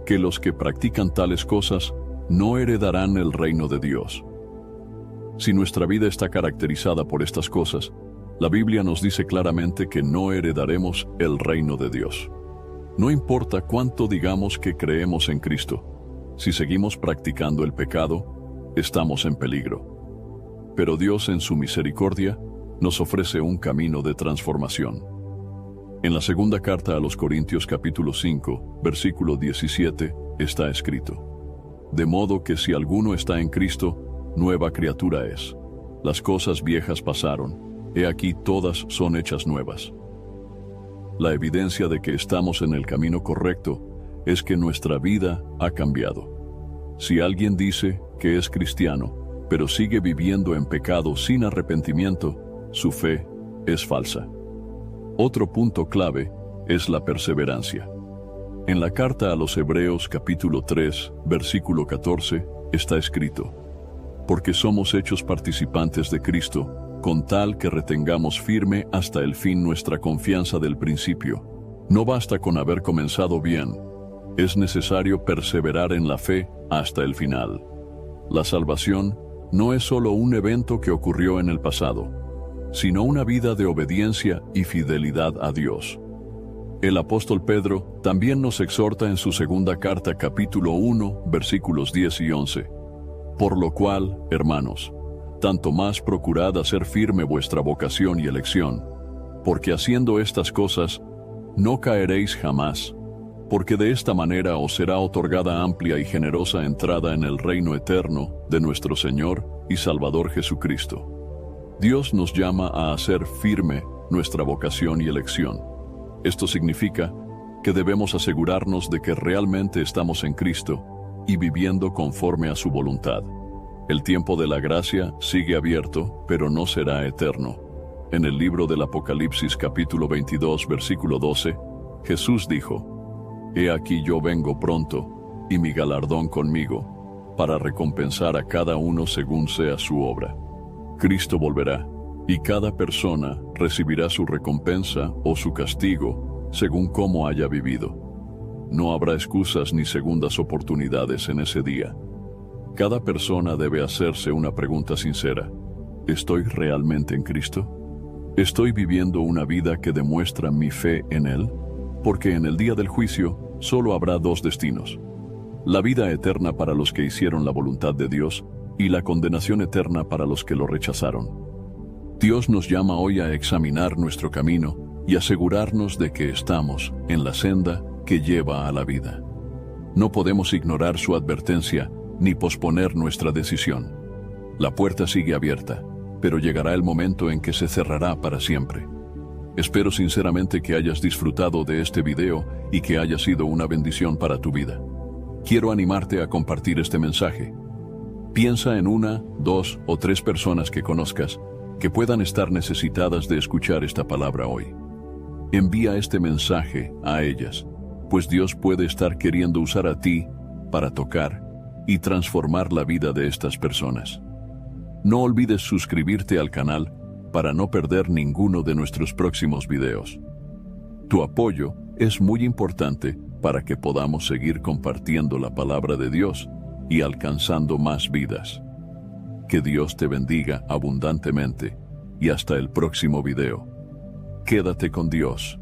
que los que practican tales cosas no heredarán el reino de Dios. Si nuestra vida está caracterizada por estas cosas, la Biblia nos dice claramente que no heredaremos el reino de Dios. No importa cuánto digamos que creemos en Cristo, si seguimos practicando el pecado, estamos en peligro. Pero Dios, en su misericordia, nos ofrece un camino de transformación. En la segunda carta a los Corintios capítulo 5, versículo 17, está escrito: de modo que si alguno está en Cristo, nueva criatura es. Las cosas viejas pasaron, he aquí todas son hechas nuevas. La evidencia de que estamos en el camino correcto es que nuestra vida ha cambiado. Si alguien dice que es cristiano, pero sigue viviendo en pecado sin arrepentimiento, su fe es falsa. Otro punto clave es la perseverancia. En la carta a los Hebreos capítulo 3, versículo 14, está escrito: porque somos hechos participantes de Cristo, con tal que retengamos firme hasta el fin nuestra confianza del principio. No basta con haber comenzado bien, es necesario perseverar en la fe hasta el final. La salvación no es solo un evento que ocurrió en el pasado, sino una vida de obediencia y fidelidad a Dios. El apóstol Pedro también nos exhorta en su segunda carta capítulo 1, versículos 10 y 11. Por lo cual, hermanos, tanto más procurad hacer firme vuestra vocación y elección, porque haciendo estas cosas, no caeréis jamás, porque de esta manera os será otorgada amplia y generosa entrada en el reino eterno de nuestro Señor y Salvador Jesucristo. Dios nos llama a hacer firme nuestra vocación y elección. Esto significa que debemos asegurarnos de que realmente estamos en Cristo y viviendo conforme a su voluntad. El tiempo de la gracia sigue abierto, pero no será eterno. En el libro del Apocalipsis capítulo 22, versículo 12, Jesús dijo: he aquí yo vengo pronto, y mi galardón conmigo, para recompensar a cada uno según sea su obra. Cristo volverá, y cada persona recibirá su recompensa o su castigo según cómo haya vivido. No habrá excusas ni segundas oportunidades en ese día. Cada persona debe hacerse una pregunta sincera: ¿estoy realmente en Cristo? ¿Estoy viviendo una vida que demuestra mi fe en Él? Porque en el día del juicio solo habrá dos destinos: la vida eterna para los que hicieron la voluntad de Dios y la condenación eterna para los que lo rechazaron. Dios nos llama hoy a examinar nuestro camino y asegurarnos de que estamos en la senda que lleva a la vida. No podemos ignorar su advertencia ni posponer nuestra decisión. La puerta sigue abierta, pero llegará el momento en que se cerrará para siempre. Espero sinceramente que hayas disfrutado de este video y que haya sido una bendición para tu vida. Quiero animarte a compartir este mensaje. Piensa en 1, 2 o 3 personas que conozcas que puedan estar necesitadas de escuchar esta palabra hoy. Envía este mensaje a ellas, pues Dios puede estar queriendo usar a ti para tocar y transformar la vida de estas personas. No olvides suscribirte al canal para no perder ninguno de nuestros próximos videos. Tu apoyo es muy importante para que podamos seguir compartiendo la palabra de Dios y alcanzando más vidas. Que Dios te bendiga abundantemente y hasta el próximo video. Quédate con Dios.